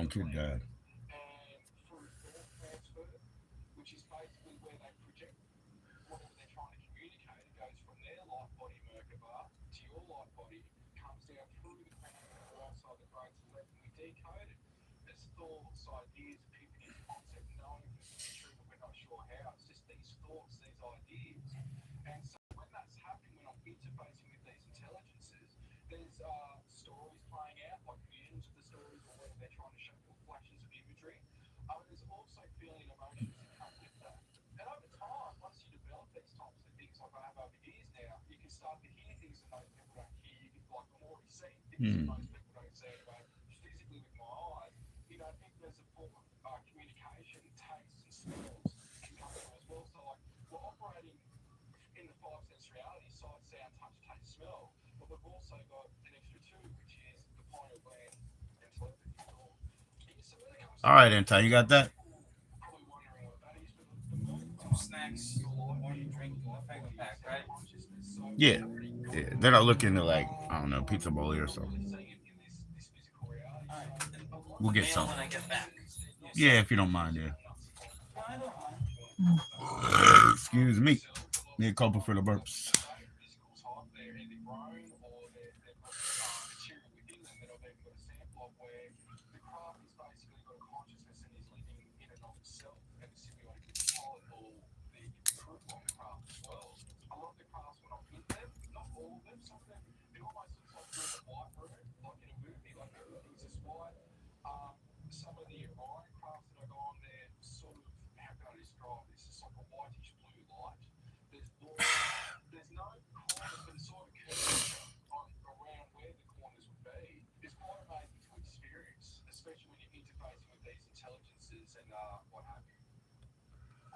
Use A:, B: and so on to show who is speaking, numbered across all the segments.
A: my kid died. Hmm. All right, Anti, you got that?
B: Two snacks, a morning drink, and a Fago pack, right?
A: Yeah. Yeah. They're not looking to like, I don't know, pizza bowl or something.
B: All right. Then
A: We'll get
B: mail
A: some.
B: when I get back. Yes,
A: Yeah,
B: sir.
A: if you don't mind, yeah.
B: No, I don't mind.
A: Excuse me. Need a couple for the burps.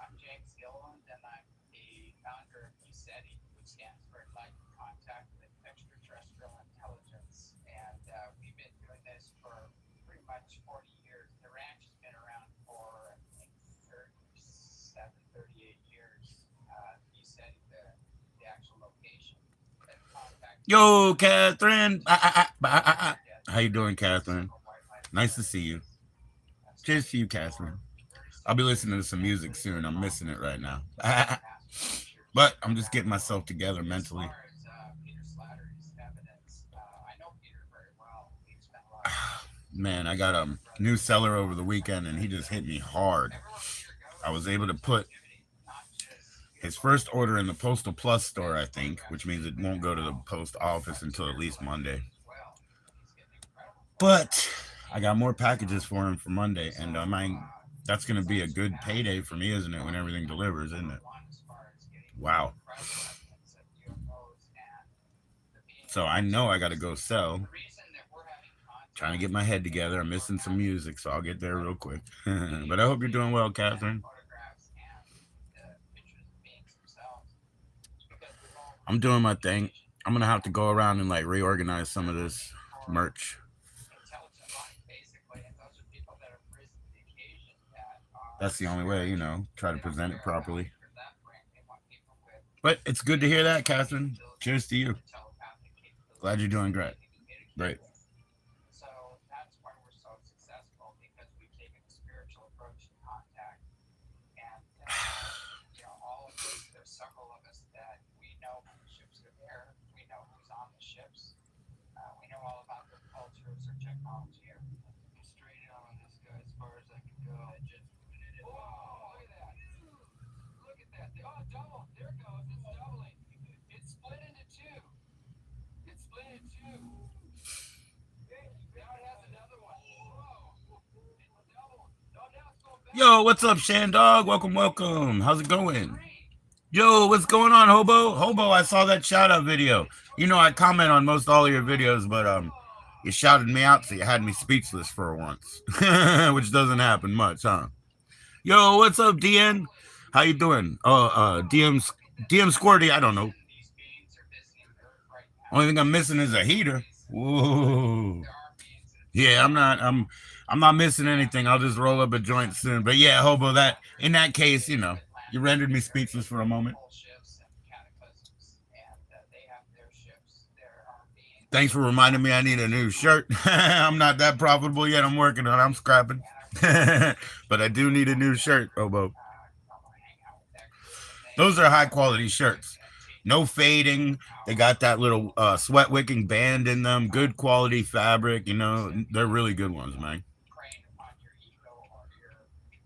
C: I'm James Gilland, and I'm the founder of USETI, which stands for Enlightened Contact with Extraterrestrial Intelligence. And we've been doing this for pretty much 40 years. The ranch has been around for, I think, 37, 38 years. USETI, the actual location. Been contacting
A: Yo, Catherine. How you doing, Catherine?
C: several white light
A: Nice to see you.
C: intelligences.
A: Cheers to
C: Started
A: you,
C: for
A: Catherine.
C: very
A: I'll be
C: serious
A: listening to some music
C: expenses
A: soon.
C: with
A: I'm missing it
C: office
A: right now.
C: buildings for the past 20 years.
A: But I'm just getting
C: And
A: myself together
C: as
A: mentally.
C: far as Peter Slattery's evidence, I know Peter very well. We've spent a lot of time
A: Man, I got
C: together
A: a
C: throughout
A: new
C: his
A: seller
C: career.
A: over the weekend and he
C: But
A: just hit me hard.
C: everywhere Peter
A: I
C: goes,
A: was able to
C: there's
A: put
C: activity, not just
A: his
C: UFO
A: first order in the
C: activity,
A: Postal Plus store,
C: but
A: I think, which
C: photographs of
A: means it
C: movement
A: won't
C: as
A: go to the
C: well,
A: post office until at least
C: spiritual
A: Monday.
C: activity as well. He's getting incredible
A: But
C: photographs of
A: I got more
C: aliens.
A: packages for him for Monday, and I
C: So
A: might. That's gonna
C: he's
A: be a
C: answered
A: good
C: that.
A: payday for me, isn't it? When
C: Probably
A: everything delivers, isn't
C: number
A: it?
C: one as far as getting
A: Wow.
C: credible evidence of UFOs and the being
A: So
C: of
A: I know I got to
C: extraterrestrial
A: go
C: species.
A: sell.
C: The reason that we're having
A: Trying to
C: contact
A: get my head
C: and
A: together. I'm
C: you're
A: missing some
C: having
A: music, so I'll get there real
C: incredible
A: quick. But I hope you're doing
C: communication
A: well,
C: and
A: Catherine.
C: photographs and the pictures of beings themselves is because we've all
A: I'm
C: heard
A: doing my thing.
C: communication
A: I'm gonna have to
C: and
A: go around and like reorganize some of
C: they're
A: this
C: looking for
A: merch.
C: intelligent life, basically, and those are people that have risen to the occasion, that are
A: That's the only way,
C: spiritual.
A: try to
C: They don't
A: present it
C: care about
A: properly.
C: either left brain. They want people with
A: But it's good to hear that,
C: emotional
A: Catherine. Cheers
C: capabilities
A: to you.
C: or telepathic
A: Glad you're
C: capabilities
A: doing
C: that
A: great.
C: they can communicate
A: Great.
C: with. So that's why we're so successful, because we've taken a spiritual approach to contact. And, all of us, there's several of us that we know when the ships are there. We know who's on the ships. We know all about their cultures, their technology, everything. I'm straight in on this guy as far as I can go. Whoa, look at that. Look at that. Oh, double. There it goes. It's doubling. It's split into two. It's split into two. Now it has another one. Whoa. It's double. No, now it's going back.
A: Yo, what's up, Shandog? Welcome, welcome. How's it going?
C: Three.
A: Yo, what's going on, Hobo? Hobo, I saw that shout out video. You know, I comment on most all of your videos, but you shouted me out, so you had me speechless for once, which doesn't happen much, huh? Yo, what's up, DN? How you doing? DM Squirty. I don't know.
C: These beings are visiting Earth right now.
A: Only thing I'm missing is a heater.
C: Stories, but
A: Whoa.
C: there are beings that have
A: Yeah,
C: visited Earth.
A: I'm not missing anything. I'll just roll up a joint soon. But yeah, Hobo, that in that case, you
C: Atlantis
A: rendered me
C: area,
A: speechless for a moment.
C: coal ships and cataclysms, and they have their ships. There are beings
A: Thanks for reminding me I need a new shirt. I'm not that profitable yet. I'm working on it. I'm scrapping. But I do need a new shirt, Hobo. Those are high quality shirts. No fading. They got that little sweat wicking band in them. Good quality fabric. You know, they're really good ones, man.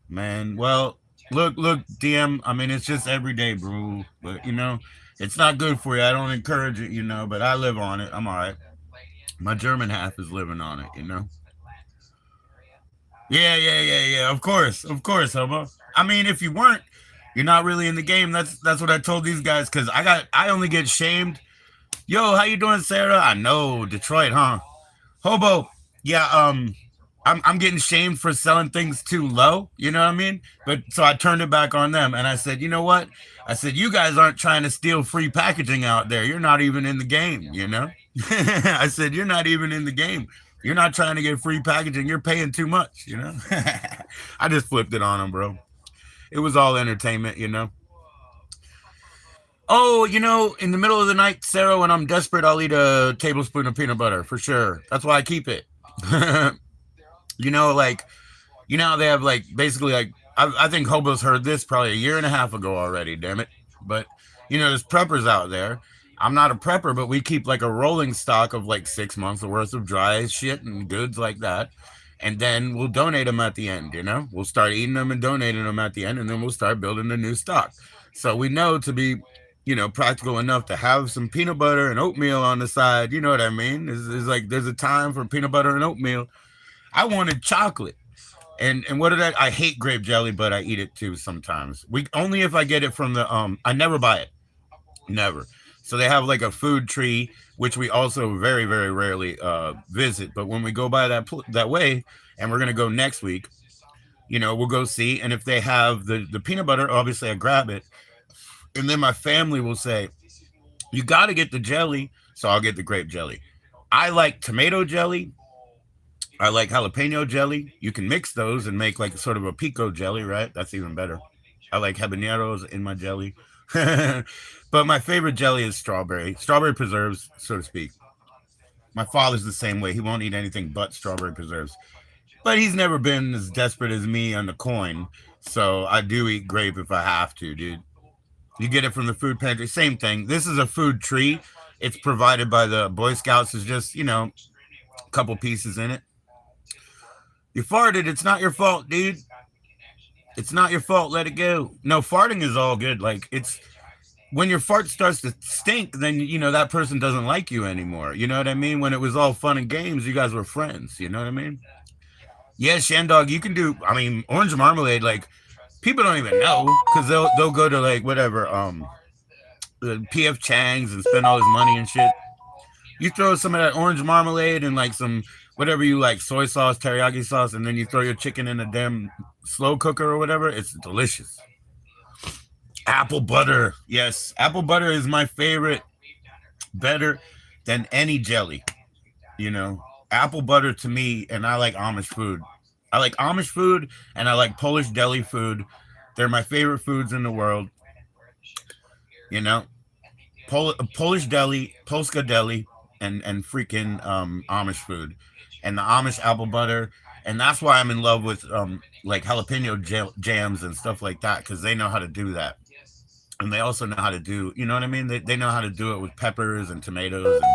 A: Man, well, look, DM. I mean, it's just every day, bro. But you know, it's not good for you. I don't encourage it, you know. But I live on it. I'm all right. My German half is living on it, you know. Yeah. Of course, Hobo. I mean, if you weren't, you're not really in the game. That's what I told these guys because I only get shamed. Yo, how you doing, Sarah? I know Detroit, huh? Hobo. Yeah, I'm getting shamed for selling things too low. You know what I mean? But so I turned it back on them and I said, you know what? I said, you guys aren't trying to steal free packaging out there. You're not even in the game, you know? I said, you're not even in the game. You're not trying to get free packaging. You're paying too much, you know? I just flipped it on them, bro. It was all entertainment, you know? Oh, you know, in the middle of the night, Sarah, when I'm desperate, I'll eat a tablespoon of peanut butter for sure. That's why I keep it. You know, like you know, they have like basically like I think Hobo's heard this probably a year and a half ago already. Damn it! But you know, there's preppers out there. I'm not a prepper, but we keep like a rolling stock of like 6 months worth of dry shit and goods like that, and then we'll donate them at the end. You know, we'll start eating them and donating them at the end, and then we'll start building a new stock. So we know to be, you know, practical enough to have some peanut butter and oatmeal on the side. You know what I mean? Is like there's a time for peanut butter and oatmeal. I wanted chocolate. And what did I hate grape jelly, but I eat it too sometimes. We only if I get it from the I never buy it. Never. So they have like a food tree, which we also very rarely visit. But when we go by that way, and we're gonna go next week, you know, we'll go see. And if they have the peanut butter, obviously I grab it. And then my family will say, you got to get the jelly, so I'll get the grape jelly. I like tomato jelly. I like jalapeno jelly. You can mix those and make like sort of a pico jelly, right? That's even better. I like habaneros in my jelly. But my favorite jelly is strawberry preserves, so to speak. My father's the same way. He won't eat anything but strawberry preserves. But he's never been as desperate as me on the coin. So I do eat grape if I have to, dude. You get it from the food pantry. Same thing. This is a food tree. It's provided by the Boy Scouts. It's just, you know, a couple pieces in it. You farted. It's not your fault, dude. It's not your fault. Let it go. No, farting is all good. Like, it's when your fart starts to stink, then, you know, that person doesn't like you anymore. You know what I mean? When it was all fun and games, you guys were friends. You know what I mean? Yeah, Shandog, you can do, I mean, orange marmalade, like, people don't even know because they'll go to, like, whatever, the PF Chang's and spend all his money and shit. You throw some of that orange marmalade and like some whatever you like, soy sauce, teriyaki sauce, and then you throw your chicken in a damn slow cooker or whatever. It's delicious. Apple butter, yes, apple butter is my favorite. Better than any jelly, you know. Apple butter to me, and I like Amish food. I like Amish food, and I like Polish deli food. They're my favorite foods in the world. You know, Polish deli, Polska deli, and freaking Amish food, and the Amish apple butter, and that's why I'm in love with like jalapeno jams and stuff like that because they know how to do that, and they also know how to do, you know what I mean? They know how to do it with peppers and tomatoes and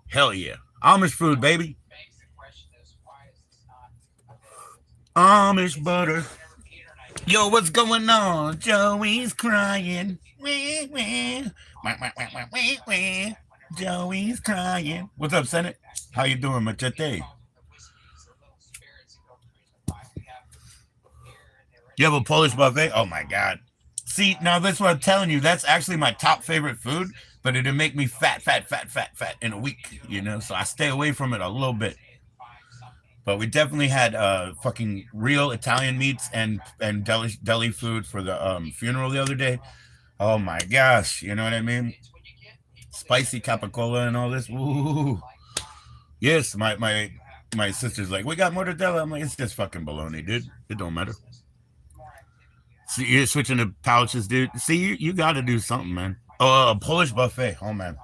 A: hell yeah, Amish food, baby. Amish butter. Yo, what's going on? Joey's crying. Wah, wah. Wah, wah, wah, wah, wah, wah. Joey's crying. What's up, Senate? How you doing, Machete? You have a Polish buffet? Oh my god. See, now that's what I'm telling you. That's actually my top favorite food, but it'll make me fat in a week, you know? So I stay away from it a little bit. But we definitely had fucking real Italian meats and deli food for the funeral the other day. Oh my gosh, you know what I mean? Spicy capicola and all this. Ooh. Yes, my sister's like, we got mortadella. I'm like, it's just fucking bologna, dude. It don't matter. See, you're switching to pouches, dude. See, you got to do something, man. Oh, a Polish buffet. Oh man.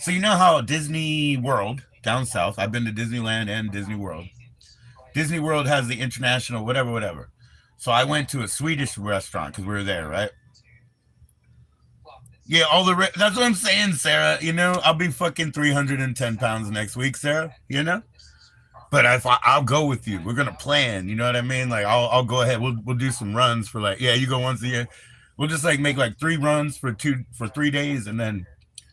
A: So you know how Disney World down south, I've been to Disneyland and Disney World. Disney World has the international whatever, whatever. So I went to a Swedish restaurant because we were there, right? Yeah, that's what I'm saying, Sarah. You know, I'll be fucking 310 pounds next week, Sarah. You know, but I'll go with you. We're gonna plan. You know what I mean? Like I'll go ahead. We'll do some runs for like you go once a year. We'll just like make like 3 runs for 3 days, and then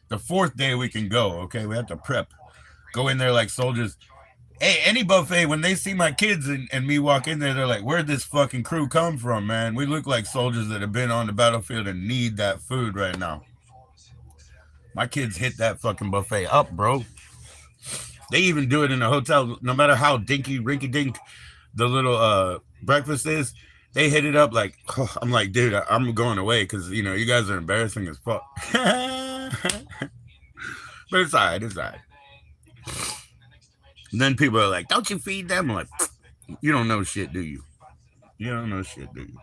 A: the 4th day we can go. Okay, we have to prep. Go in there like soldiers. Hey, any buffet, when they see my kids and me walk in there, they're like, where'd this fucking crew come from, man? We look like soldiers that have been on the battlefield and need that food right now. My kids hit that fucking buffet up, bro. They even do it in a hotel, no matter how dinky, rinky dink the little breakfast is. They hit it up like, I'm like, dude, I'm going away because, you know, you guys are embarrassing as fuck. But it's all right. It's all right. And then people are like, don't you feed them? I'm like, you don't know shit, do you? You don't know shit, do you?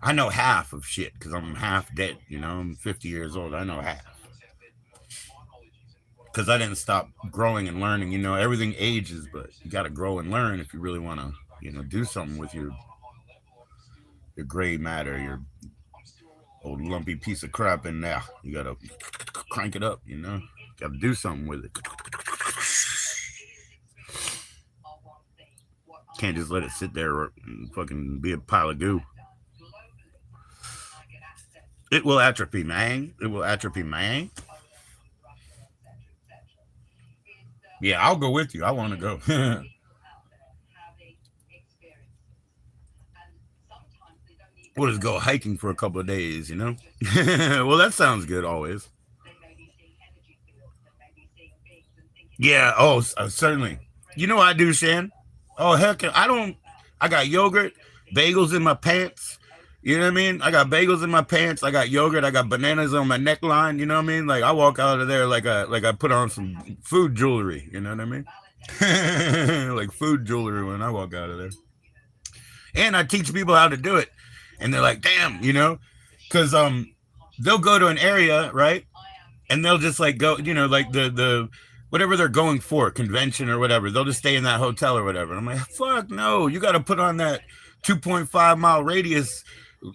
A: I know half of shit because I'm half dead. You know, I'm 50 years old. I know half. Because I didn't stop growing and learning. You know, everything ages, but you got to grow and learn if you really want to, you know, do something with your gray matter, your old lumpy piece of crap in there. You got to crank it up, you know? Got to do something with it. Can't just let it sit there and fucking be a pile of goo. It will atrophy, man. It will atrophy, man. Yeah, I'll go with you. I want to go. We'll just go hiking for a couple of days, you know? Well, that sounds good always. Yeah, oh, certainly. You know what I do, Shan? Oh, heck, I got yogurt, bagels in my pants. You know what I mean? I got bagels in my pants. I got yogurt. I got bananas on my neckline. You know what I mean? Like I walk out of there like I put on some food jewelry. You know what I mean? Like food jewelry when I walk out of there. And I teach people how to do it, and they're like, "Damn," you know, because they'll go to an area, right, and they'll just like go, you know, like the whatever they're going for, convention or whatever. They'll just stay in that hotel or whatever. And I'm like, fuck no, you got to put on that 2.5 mile radius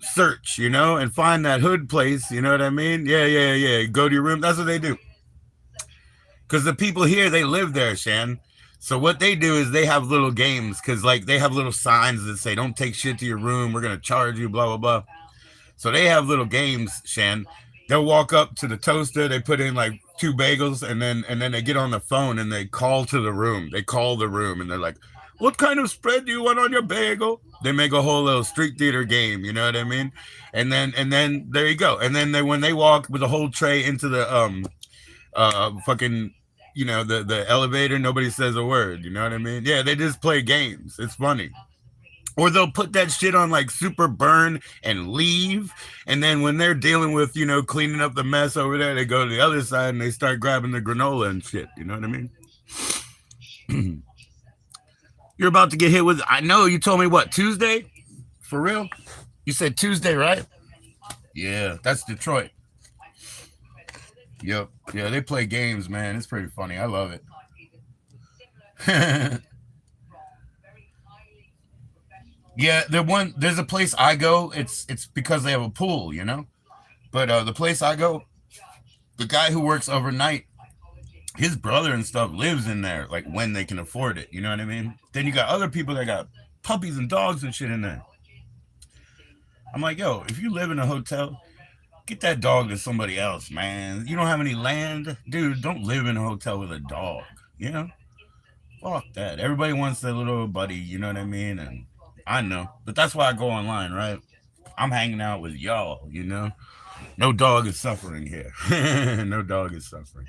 A: search, you know, and find that hood place. You know what I mean? Yeah. Go to your room. That's what they do. Because the people here, they live there, Shan. So what they do is they have little games because like they have little signs that say, don't take shit to your room. We're going to charge you, blah, blah, blah. So they have little games, Shan. They'll walk up to the toaster. They put in like 2 bagels and then they get on the phone and they call to the room. They call the room and they're like, what kind of spread do you want on your bagel? They make a whole little street theater game, you know what I mean? And then there you go. And then when they walk with a whole tray into the fucking, you know, the elevator, nobody says a word, you know what I mean? Yeah, they just play games. It's funny. Or they'll put that shit on like super burn and leave. And then when they're dealing with, you know, cleaning up the mess over there, they go to the other side and they start grabbing the granola and shit. You know what I mean? You're about to get hit with, I know you told me what, Tuesday? For real? You said Tuesday, right? Yeah, that's Detroit. Yep. Yeah, they play games, man. It's pretty funny. I love it. Yeah, there's a place I go. It's because they have a pool, you know. But the place I go, the guy who works overnight, his brother and stuff lives in there, like when they can afford it. You know what I mean? Then you got other people that got puppies and dogs and shit in there. I'm like, yo, if you live in a hotel, get that dog to somebody else, man. You don't have any land, dude. Don't live in a hotel with a dog. You know, fuck that. Everybody wants their little buddy. You know what I mean? And I know, but that's why I go online, right? I'm hanging out with y'all, you know. No dog is suffering here. No dog is suffering.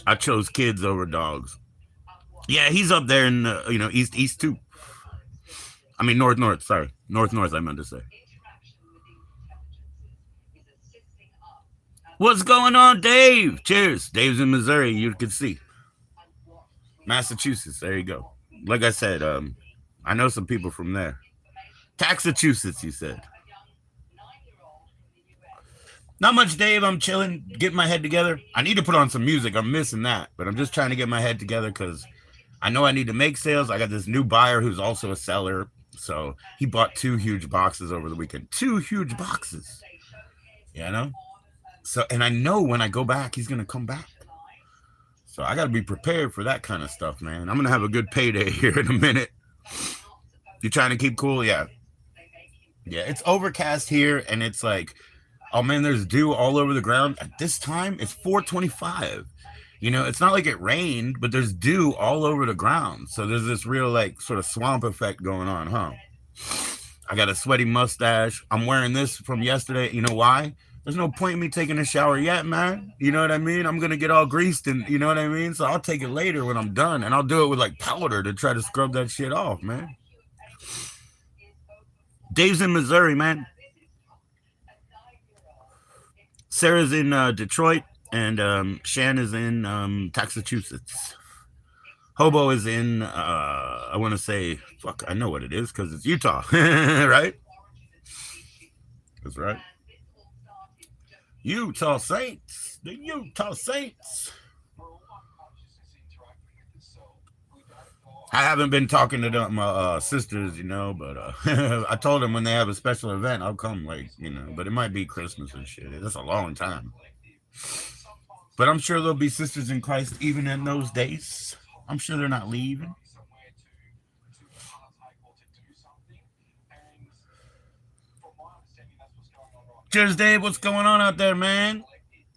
A: I chose kids over dogs. Yeah, he's up there in you know, east too. I mean north. Sorry, north. I meant to say. What's going on, Dave? Cheers. Dave's in Missouri. You can see. Massachusetts. There you go. Like I said, I know some people from there. Massachusetts, you said. Not much, Dave. I'm chilling, getting my head together. I need to put on some music. I'm missing that, but I'm just trying to get my head together because I know I need to make sales. I got this new buyer who's also a seller. So he bought 2 huge boxes over the weekend. 2 huge boxes. You know? So, and I know when I go back, he's going to come back. So I got to be prepared for that kind of stuff, man. I'm going to have a good payday here in a minute. You trying to keep cool? Yeah. Yeah, it's overcast here, and it's like, oh man, there's dew all over the ground. At this time, it's 4:25. You know, it's not like it rained, but there's dew all over the ground. So there's this real like sort of swamp effect going on, huh? I got a sweaty mustache. I'm wearing this from yesterday. You know why? There's no point in me taking a shower yet, man. You know what I mean? I'm going to get all greased and you know what I mean? So I'll take it later when I'm done. And I'll do it with like powder to try to scrub that shit off, man. Dave's in Missouri, man. Sarah's in Detroit. And Shan is in Massachusetts. Hobo is in, I want to say, fuck, I know what it is because it's Utah, right? That's right. Utah Saints. The Utah Saints. I haven't been talking to my sisters, you know, but I told them when they have a special event, I'll come, like, you know, but it might be Christmas and shit. That's a long time. But I'm sure there'll be sisters in Christ even in those days. I'm sure they're not leaving. Cheers, Dave. What's going on out there, man?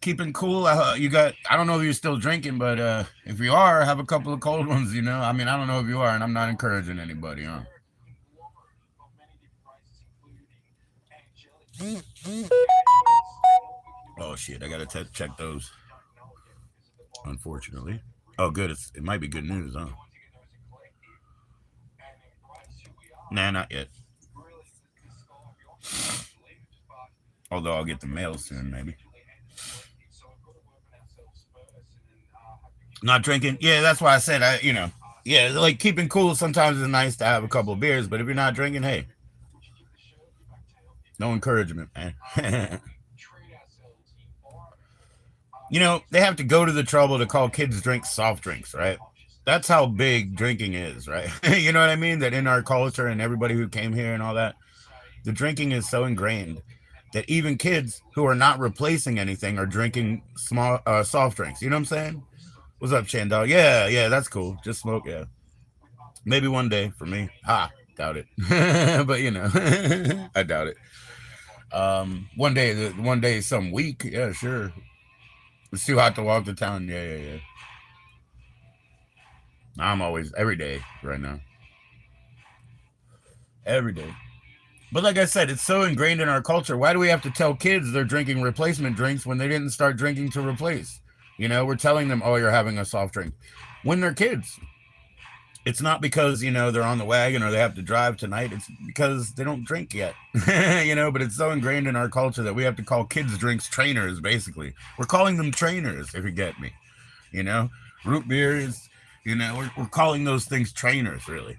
A: Keeping cool. You got, I don't know if you're still drinking, but if you are, have a couple of cold ones, you know. I mean, I don't know if you are, and I'm not encouraging anybody, huh? Oh, shit. I got to check those. Unfortunately. Oh, good. It might be good news, huh? Nah, not yet. Although I'll get the mail soon, maybe. Not drinking? Yeah, that's why I said, you know, yeah, like keeping cool sometimes is nice to have a couple of beers, but if you're not drinking, hey, no encouragement, man. You know, they have to go to the trouble to call kids drink soft drinks, right? That's how big drinking is, right? You know what I mean? That in our culture and everybody who came here and all that, the drinking is so ingrained that even kids who are not replacing anything are drinking small soft drinks. You know what I'm saying? What's up, Chandal? Yeah, that's cool. Just smoke, yeah. Maybe one day for me. Doubt it. But you know, I doubt it. One day, some week, yeah, sure. It's too hot to walk to town. Yeah. I'm always every day right now. Every day. But like I said, it's so ingrained in our culture. Why do we have to tell kids they're drinking replacement drinks when they didn't start drinking to replace? You know, we're telling them, oh, you're having a soft drink when they're kids. It's not because, you know, they're on the wagon or they have to drive tonight. It's because they don't drink yet, you know, but it's so ingrained in our culture that we have to call kids' drinks trainers, basically. We're calling them trainers, if you get me, you know. Root beer is, you know, we're calling those things trainers, really.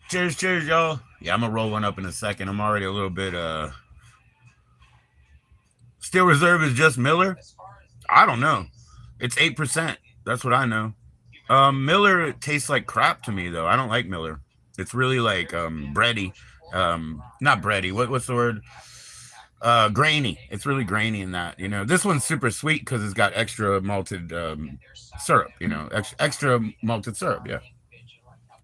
A: Cheers, y'all. Yeah, I'm going to roll one up in a second. I'm already a little bit, Steel Reserve is just Miller? I don't know. It's 8%. That's what I know. Miller tastes like crap to me, though. I don't like Miller. It's really like bready. Not bready. What's the word? Grainy. It's really grainy in that. You know, this one's super sweet because it's got extra malted syrup. You know, extra malted syrup. Yeah,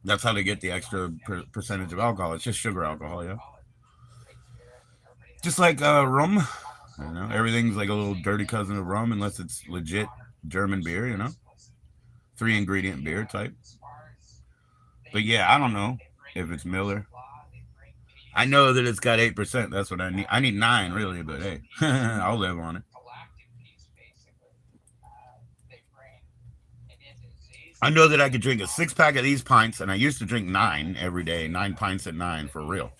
A: that's how they get the extra percentage of alcohol. It's just sugar alcohol. Yeah, just like rum. You know, everything's like a little dirty cousin of rum unless it's legit German beer. You know, 3-ingredient beer type. But yeah, I don't know if it's Miller. I know that it's got 8%. That's what I need. I need 9 really, but hey, I'll live on it. I know that I could drink a 6-pack of these pints, and I used to drink 9 every day, 9 pints at 9 for real.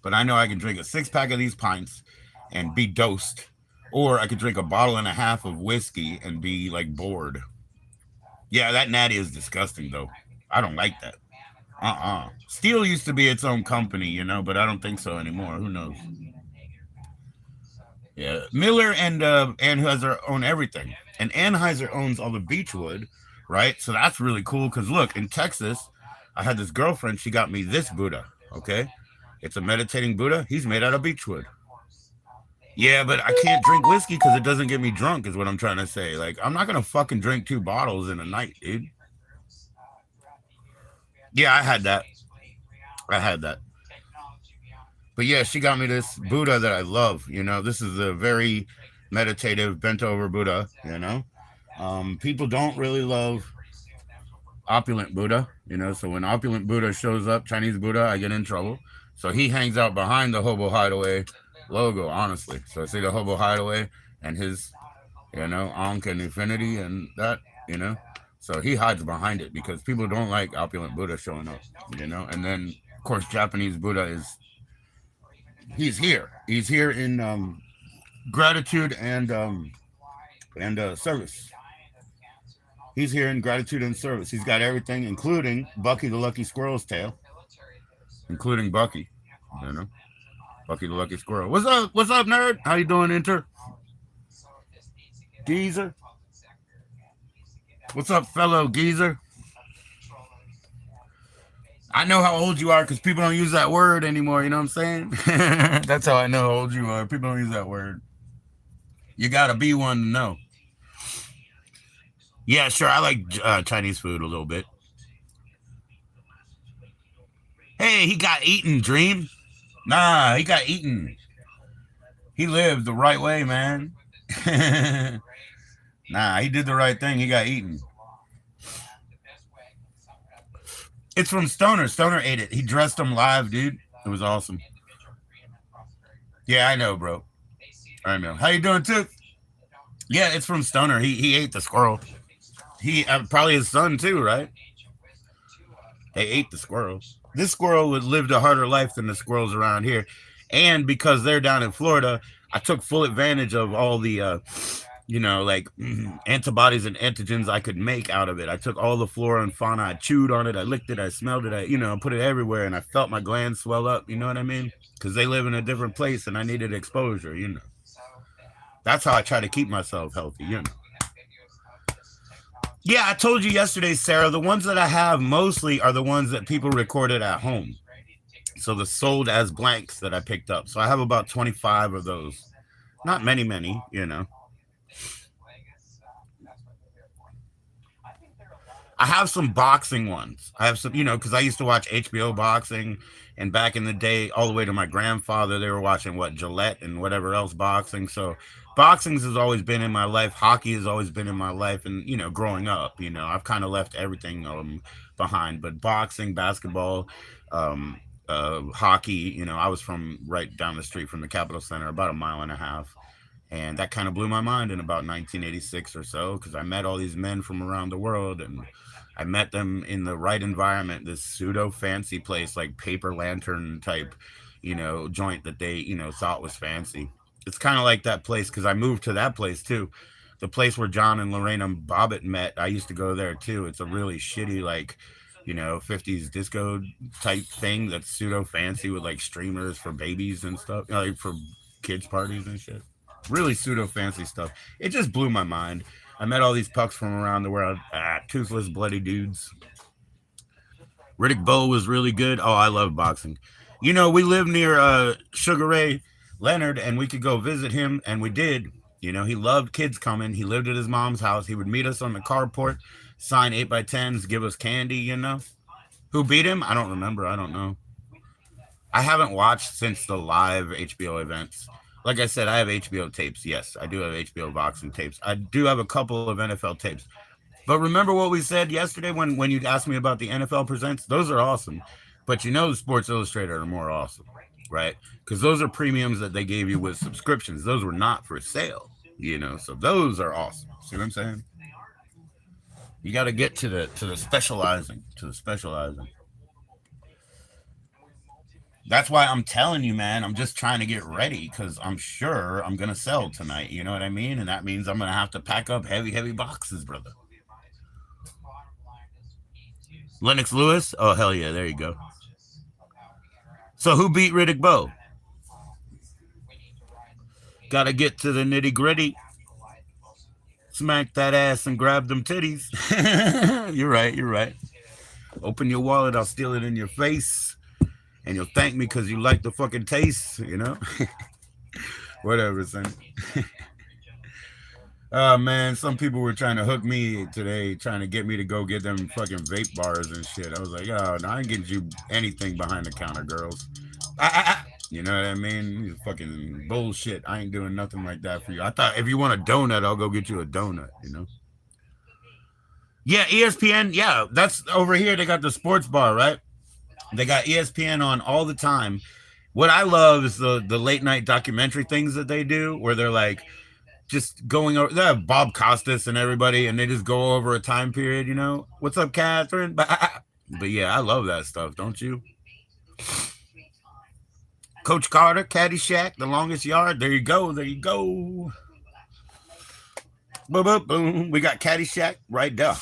A: But I know I can drink a 6-pack of these pints and be dosed, or I could drink a bottle and a half of whiskey and be like bored. Yeah, that natty is disgusting though. I don't like that. Steel used to be its own company, you know, but I don't think so anymore. Who knows? Yeah, Miller and Anheuser own everything, and Anheuser owns all the beechwood, right? So that's really cool. Because look, in Texas, I had this girlfriend. She got me this Buddha. Okay, it's a meditating Buddha. He's made out of beechwood. Yeah, but I can't drink whiskey because it doesn't get me drunk. Is what I'm trying to say. Like, I'm not gonna fucking drink 2 bottles in a night, dude. Yeah, I had that. I had that. But yeah, she got me this Buddha that I love. You know, this is a very meditative, bent over Buddha. You know, people don't really love opulent Buddha. You know, so when opulent Buddha shows up, Chinese Buddha, I get in trouble. So he hangs out behind the Hobo Hideaway logo, honestly. So I see the Hobo Hideaway and his, you know, Ankh and Infinity and that, you know. So he hides behind it because people don't like opulent Buddha showing up, you know. And then, of course, Japanese Buddha is he's here. He's here in gratitude and service. He's here in gratitude and service. He's got everything, including Bucky the Lucky Squirrel's tail, including Bucky. You know, Bucky the Lucky Squirrel. What's up? What's up, nerd? How you doing, Inter? Geezer. What's up, fellow geezer? I know how old you are because people don't use that word anymore. You know what I'm saying? That's how I know how old you are. People don't use that word. You gotta be one to know. Yeah, sure. I like Chinese food a little bit. Hey, he got eaten, Dream. Nah, he got eaten. He lived the right way, man. Nah, he did the right thing. He got eaten. It's from Stoner. Stoner ate it. He dressed him live, dude. It was awesome. Yeah, I know, bro. I know. How you doing, too? Yeah, it's from Stoner. He ate the squirrel. He probably his son too, right? They ate the squirrel. This squirrel would lived a harder life than the squirrels around here, and because they're down in Florida, I took full advantage of all the you know, like antibodies and antigens I could make out of it. I took all the flora and fauna, I chewed on it, I licked it, I smelled it, I, you know, put it everywhere, and I felt my glands swell up. You know what I mean? Because they live in a different place, and I needed exposure. You know, that's how I try to keep myself healthy. You know. Yeah, I told you yesterday, Sarah. The ones that I have mostly are the ones that people recorded at home. So the sold as blanks that I picked up. So I have about 25 of those. Not many, you know. I have some boxing ones. I have some, you know, because I used to watch HBO boxing, and back in the day, all the way to my grandfather, they were watching what Gillette and whatever else boxing. So boxing has always been in my life. Hockey has always been in my life, and you know, growing up, you know, I've kind of left everything behind. But boxing, basketball, hockey, you know, I was from right down the street from the Capitol Center, about a mile and a half. And that kind of blew my mind in about 1986 or so, because I met all these men from around the world, and I met them in the right environment, this pseudo fancy place, like paper lantern type, you know, joint that they, you know, thought was fancy. It's kind of like that place because I moved to that place too. The place where John and Lorena Bobbitt met, I used to go there too. It's a really shitty, like, you know, 50s disco type thing that's pseudo fancy with like streamers for babies and stuff, you know, like for kids' parties and shit. Really pseudo fancy stuff. It just blew my mind. I met all these pucks from around the world. Toothless, bloody dudes. Riddick Bowe was really good. Oh, I love boxing. You know, we live near Sugar Ray Leonard, and we could go visit him, and we did. You know, he loved kids coming. He lived at his mom's house. He would meet us on the carport, sign 8x10s, give us candy, you know. Who beat him? I don't remember. I don't know. I haven't watched since the live HBO events. Like I said, I have HBO tapes. Yes, I do have HBO boxing tapes. I do have a couple of NFL tapes. But remember what we said yesterday when you asked me about the NFL presents? Those are awesome. But you know the Sports Illustrated are more awesome, right? Because those are premiums that they gave you with subscriptions. Those were not for sale, you know. So those are awesome. See what I'm saying? You got to get to the specializing, to the specializing. That's why I'm telling you, man. I'm just trying to get ready because I'm sure I'm gonna sell tonight. You know what I mean? And that means I'm gonna have to pack up heavy, heavy boxes, brother. Lennox Lewis? Oh, hell yeah. There you go.
C: conscious of how we interact
A: So
C: with
A: who beat Riddick Bowe?
C: we need to rise to the occasion
A: Gotta get to the nitty gritty.
C: actualizing most of the leaders.
A: Smack that ass and grab them titties. You're right. You're right. Open your wallet. I'll steal it in your face. And you'll thank me because you like the fucking taste, you know? Whatever, son. Oh man, some people were trying to hook me today, trying to get me to go get them fucking vape bars and shit. I was like, oh, no, I ain't getting you anything behind the counter, girls. You know what I mean? Fucking bullshit. I ain't doing nothing like that for you. I thought if you want a donut, I'll go get you a donut, you know? Yeah, ESPN. Yeah, that's over here. They got the sports bar, right? They got ESPN on all the time. What I love is the late night documentary things that they do, where they're like just going over. They have Bob Costas and everybody, and they just go over a time period. You know, what's up, Catherine? But yeah, I love that stuff. Don't you? Coach Carter, Caddyshack, The Longest Yard. There you go. There you go. Boom, boom, boom. We got Caddyshack right there.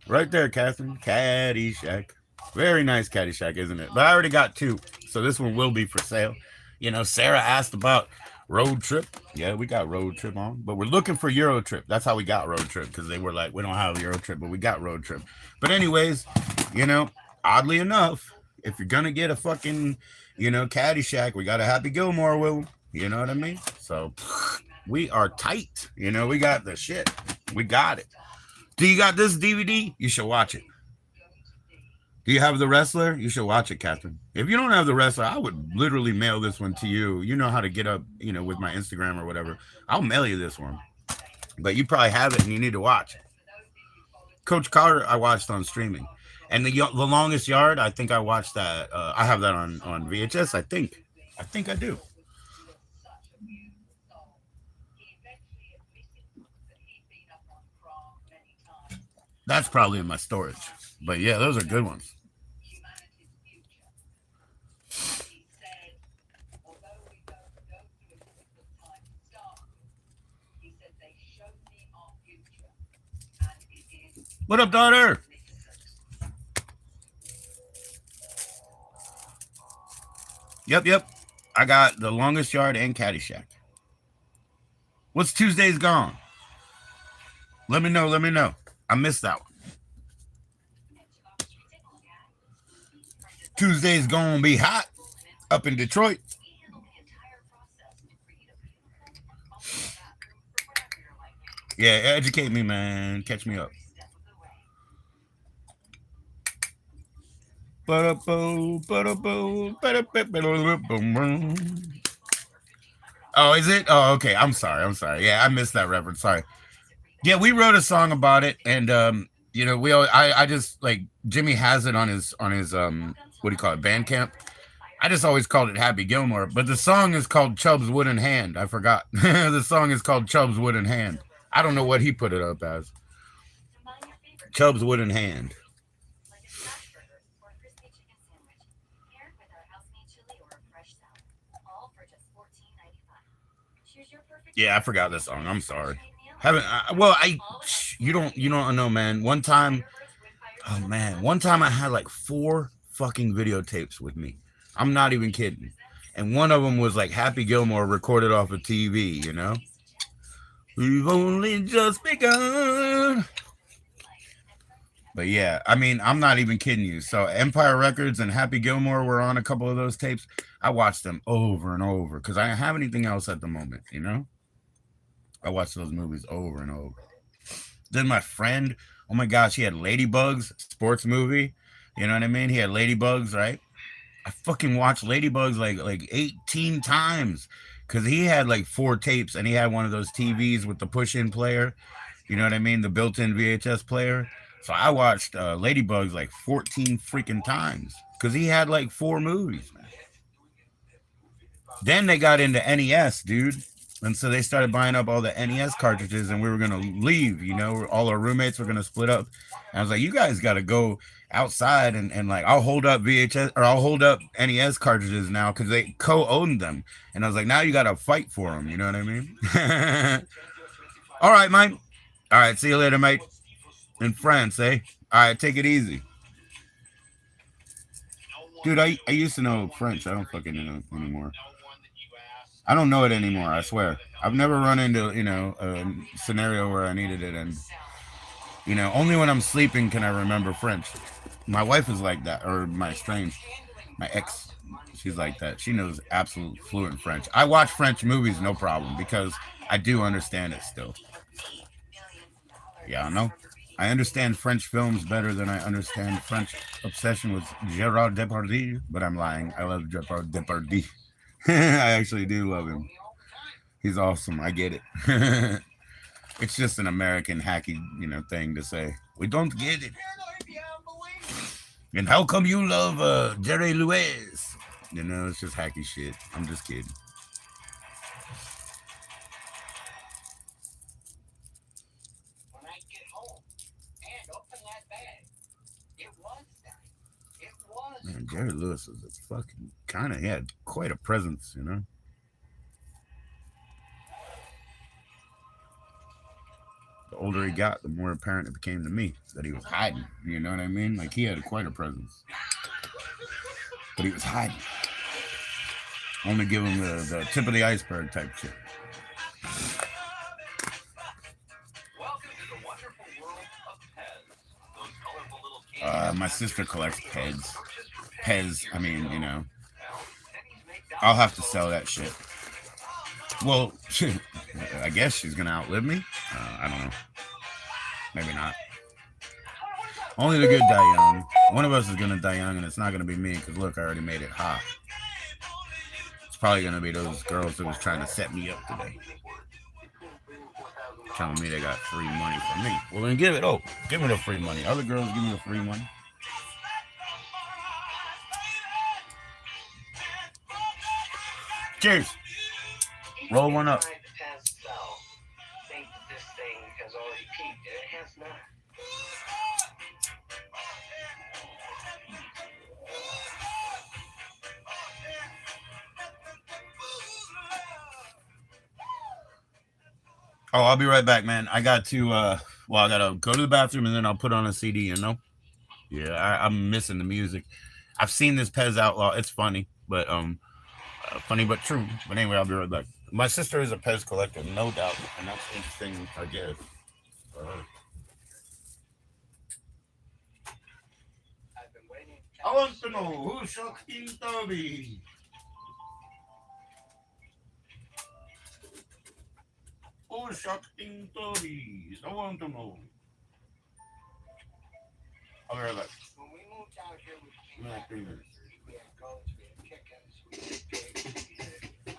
A: Right there, Catherine. Caddyshack. Very nice Caddyshack, isn't it? But I already got two, so this one will be for sale. You know, Sarah asked about Road Trip. Yeah, we got Road Trip on, but we're looking for Euro Trip. That's how we got Road Trip, because they were like, we don't have Euro Trip, but we got Road Trip. But anyways, you know, oddly enough, if you're gonna get a fucking, you know, Caddyshack, we got a Happy Gilmore with them. You know what I mean? So we are tight. You know, we got the shit. We got it. Do you got this DVD? You should watch it. Do you have The Wrestler? You should watch it, Catherine. If you don't have The Wrestler, I would literally mail this one to you. You know how to get up, you know, with my Instagram or whatever. I'll mail you this one. But you probably have it and you need to watch it. Coach Carter, I watched on streaming. And the Longest Yard, I think I watched that. I have that on VHS, I think. I think I do. That's probably in my storage. But yeah, those are good ones. What up, daughter? Yep. I got The Longest Yard and Caddyshack. What's Tuesday's Gone? Let me know. I missed that one. Tuesday's gonna be hot up in Detroit. Yeah, educate me, man. Catch me up. Oh, is it? Oh, okay. I'm sorry. Yeah, I missed that reference. Sorry. Yeah, we wrote a song about it, and you know, I just like Jimmy has it on his what do you call it, Bandcamp. I just always called it Happy Gilmore, but the song is called Chubb's Wooden Hand. I forgot. The song is called Chubb's Wooden Hand. I don't know what he put it up as. Chubb's Wooden Hand. Yeah, I forgot this song. I'm sorry. You don't know, man. One time I had like 4 fucking videotapes with me. I'm not even kidding. And one of them was like Happy Gilmore recorded off of TV, you know? We've only just begun. But yeah, I mean, I'm not even kidding you. So Empire Records and Happy Gilmore were on a couple of those tapes. I watched them over and over because I don't have anything else at the moment, you know? I watched those movies over and over. Then my friend, oh my gosh, he had Ladybugs, sports movie. You know what I mean? He had Ladybugs, right? I fucking watched Ladybugs like 18 times because he had like 4 tapes and he had one of those TVs with the push-in player. You know what I mean? The built-in VHS player. So I watched Ladybugs like 14 freaking times because he had like 4 movies, man. Then they got into NES, dude. And so they started buying up all the NES cartridges and we were going to leave, you know, all our roommates were going to split up. And I was like, you guys got to go outside and like, I'll hold up VHS or I'll hold up NES cartridges now because they co-owned them. And I was like, now you got to fight for them. You know what I mean? All right, Mike. All right. See you later, mate. In France, eh? All right. Take it easy. Dude, I used to know French. I don't fucking know anymore. I don't know it anymore, I swear. I've never run into, a scenario where I needed it. And, only when I'm sleeping can I remember French. My wife is like that, or my ex, she's like that. She knows absolute fluent French. I watch French movies, no problem, because I do understand it still. Yeah, I know. I understand French films better than I understand French obsession with Gerard Depardieu, but I'm lying. I love Gerard Depardieu. I actually do love him. He's awesome. I get it. It's just an American hacky, thing to say. We don't get it. And how come you love Jerry Lewis? It's just hacky shit. I'm just kidding.
C: When I get home and open that bag, it was done. It was.
A: Man, Jerry Lewis was a fucking he had quite a presence, The older he got, the more apparent it became to me that he was hiding. You know what I mean? Like, he had quite a presence. But he was hiding. Only give him the tip of the iceberg type shit. My sister collects Pez. I mean, I'll have to sell that shit. Well, I guess she's gonna outlive me. I don't know. Maybe not. Only the good die young. One of us is gonna die young, and it's not gonna be me, because look, I already made it hot. It's probably gonna be those girls that was trying to set me up today, telling me they got free money from me. Well, then give it. Oh, give me the free money. Other girls give me the free money. Cheers. Roll one up. Oh, I'll be right back, man. I got to, I gotta go to the bathroom and then I'll put on a CD, Yeah, I'm missing the music. I've seen this Pez Outlaw. It's funny, but funny but true. But anyway, I'll be right back. My sister is a Pez collector, no doubt, and that's interesting, I guess. I want to know who shot King Toby. Who shot King Toby? I want to know. I'll be right back.
C: When we moved out here, we
A: came back. 3 minutes.
C: We had goats, we had chickens, we had pigs, we had a cow.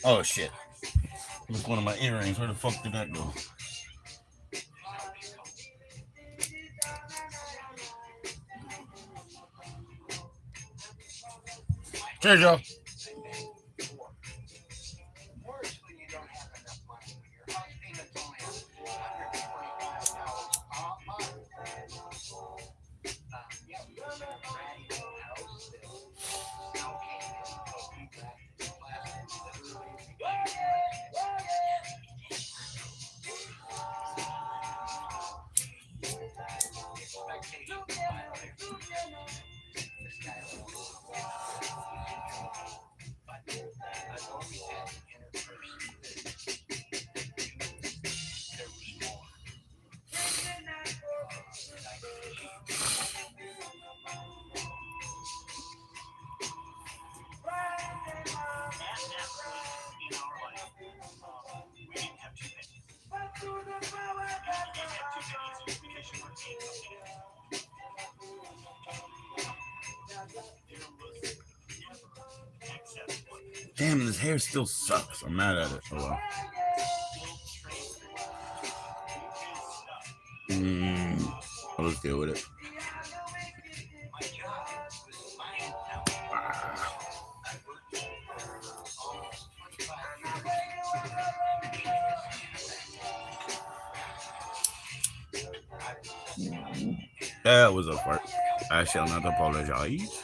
A: Oh shit! Look, one of my earrings. Where the fuck did that go? Cheers, y'all. Damn, this hair still sucks. I'm mad at it. Oh well. I'll just deal with it. That was a fart. I shall not apologize.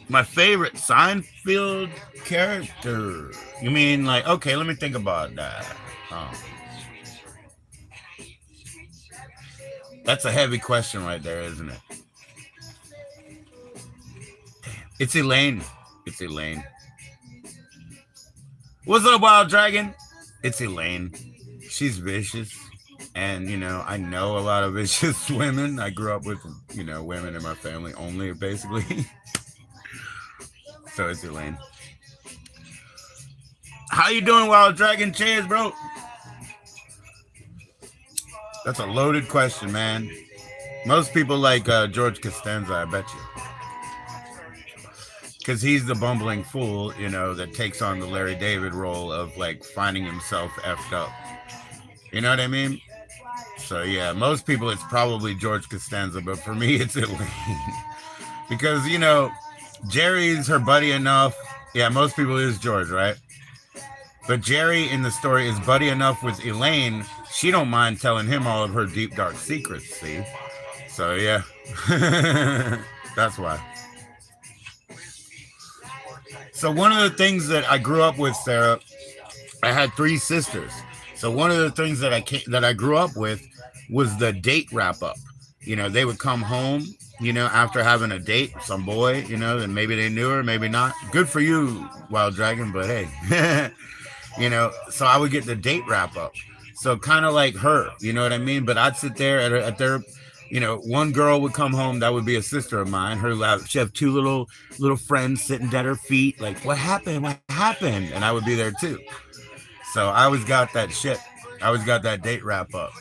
A: My favorite Seinfeld character. You mean like, okay, let me think about that. That's a heavy question right there, isn't it? It's Elaine. It's Elaine. What's up, Wild Dragon? It's Elaine. She's vicious. And, you know, I know a lot of vicious women. I grew up with, you know, women in my family only, basically. So it's Elaine. How you doing, Wild Dragon? Cheers, bro. That's a loaded question, man. Most people like George Costanza, I bet you. Because he's the bumbling fool, you know, that takes on the Larry David role of, like, finding himself effed up. You know what I mean? So, yeah, most people, it's probably George Costanza, but for me, it's Elaine. Because, you know, Jerry's her buddy enough. Yeah, most people is George, right? But Jerry in the story is buddy enough with Elaine. She don't mind telling him all of her deep, dark secrets, see? So, yeah. That's why. So one of the things that I grew up with, Sarah, I had 3 sisters. So one of the things that I grew up with was the date wrap up. You know, they would come home, you know, after having a date with some boy, you know, and maybe they knew her, maybe not. Good for you, Wild Dragon, but hey. You know, so I would get the date wrap up. So kind of like her, you know what I mean? But I'd sit there at their, you know, one girl would come home, that would be a sister of mine. She'd have 2 little friends sitting at her feet, like, what happened? What happened? And I would be there too. So I always got that shit. I always got that date wrap up.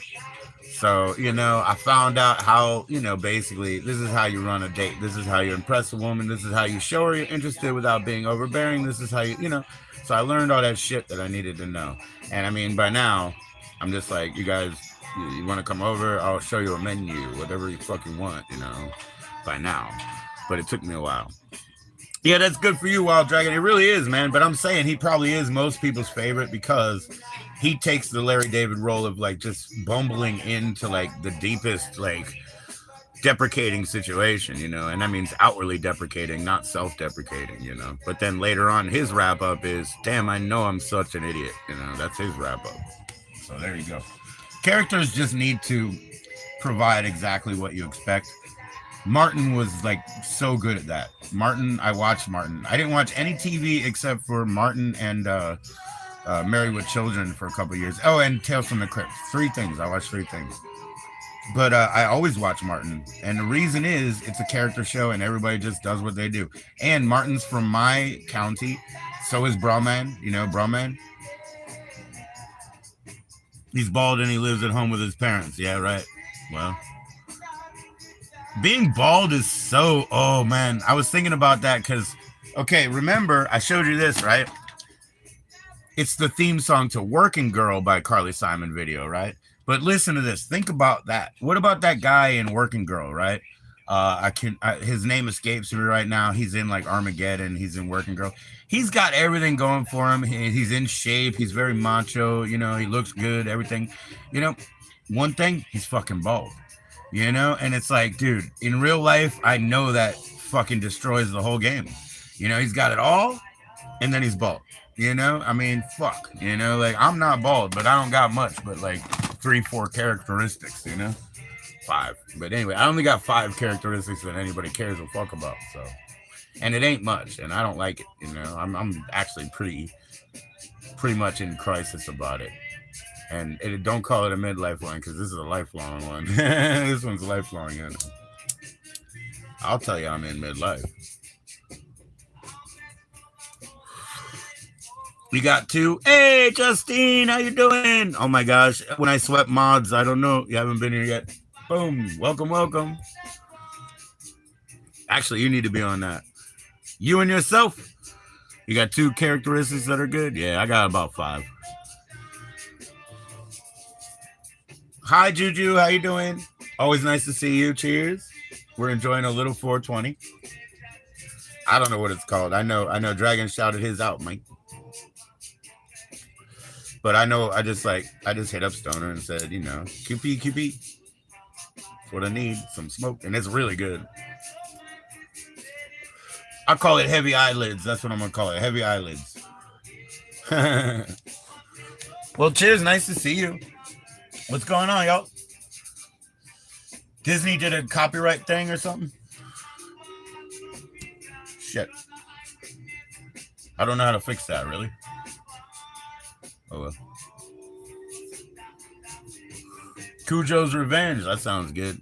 A: So, you know, I found out how, you know, basically, this is how you run a date. This is how you impress a woman. This is how you show her you're interested without being overbearing. This is how you know. So I learned all that shit that I needed to know. And I mean, by now, I'm just like, you guys, you want to come over? I'll show you a menu, whatever you fucking want, you know, by now. But it took me a while. Yeah, that's good for you, Wild Dragon. It really is, man. But I'm saying he probably is most people's favorite because he takes the Larry David role of like just bumbling into like the deepest, like deprecating situation, you know, and that means outwardly deprecating, not self-deprecating, you know. But then later on, his wrap up is, damn, I know I'm such an idiot, you know. That's his wrap up. So there you go. Characters just need to provide exactly what you expect. Martin was like so good at that. Martin, I watched Martin. I didn't watch any TV except for Martin and Married with Children for a couple years. Oh, and Tales from the Crypt. 3 things. I watched 3 things. But I always watch Martin. And the reason is it's a character show and everybody just does what they do. And Martin's from my county. So is Brahman. You know, Brahman. He's bald and he lives at home with his parents. Yeah, right. Well, being bald is so, oh man, I was thinking about that because, okay, remember I showed you this, right? It's the theme song to Working Girl by Carly Simon video, right? But listen to this. Think about that. What about that guy in Working Girl, right? His name escapes me right now. He's in like Armageddon. He's in Working Girl. He's got everything going for him. He's in shape. He's very macho. You know, he looks good, everything. You know, one thing, he's fucking bald. You know, and it's like, dude, in real life, I know that fucking destroys the whole game. You know, he's got it all, and then he's bald. You know, I mean, fuck. You know, like, I'm not bald, but I don't got much, but like 3-4 characteristics, you know? 5. But anyway, I only got 5 characteristics that anybody cares a fuck about, so. And it ain't much, and I don't like it, you know? I'm actually pretty much in crisis about it. And don't call it a midlife one because this is a lifelong one. This one's lifelong. You know? I'll tell you I'm in midlife. We got 2. Hey, Justine, how you doing? Oh, my gosh. When I swept mods, I don't know. You haven't been here yet. Boom. Welcome, welcome. Actually, you need to be on that. You and yourself. You got 2 characteristics that are good? Yeah, I got about 5. Hi, Juju. How you doing? Always nice to see you. Cheers. We're enjoying a little 420. I don't know what it's called. I know Dragon shouted his out, Mike. But I know I just hit up Stoner and said, you know, QP. That's what I need. Some smoke. And it's really good. I call it heavy eyelids. That's what I'm going to call it. Heavy eyelids. Well, cheers. Nice to see you. What's going on, y'all? Disney did a copyright thing or something? Shit. I don't know how to fix that, really. Oh, well. Cujo's Revenge. That sounds good.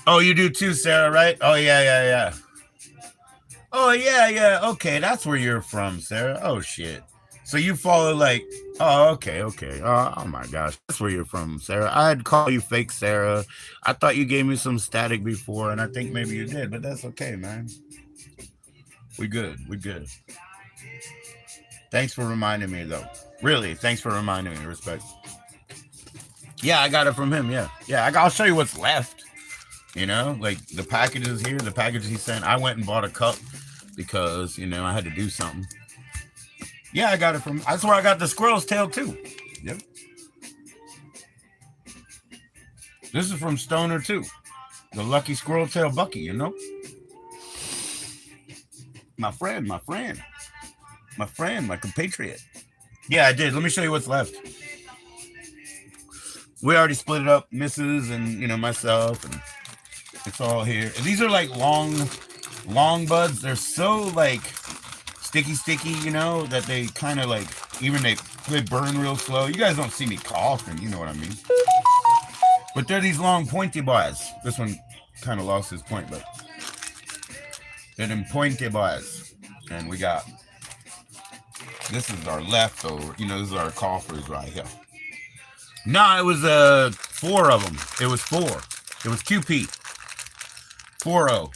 A: Oh, you do too, Sarah, right? Oh, yeah. Oh, yeah. Okay, that's where you're from, Sarah. Oh, shit. So you follow like, oh, okay. Oh my gosh, that's where you're from, Sarah. I'd call you fake Sarah. I thought you gave me some static before, and I think maybe you did, but that's okay, man. We good. Thanks for reminding me, though. Really, thanks for reminding me. Respect. Yeah, I got it from him. Yeah. I'll show you what's left. You know, like the packages here, the package he sent. I went and bought a cup because, you know, I had to do something. Yeah, I got it from. That's where I got the squirrel's tail too. Yep. This is from Stoner too. The lucky squirrel tail Bucky, you know. My friend, my compatriot. Yeah, I did. Let me show you what's left. We already split it up, Mrs. and, you know, myself, and it's all here. And these are like long buds. They're so like sticky, you know, that they kind of like, even they burn real slow. You guys don't see me coughing, you know what I mean. But they're these long pointy boys. This one kind of lost his point, but they're them pointy boys. And we got, this is our leftover, you know, this is our coffers right here. No, it was 4 of them. It was 4. It was QP. 4-0.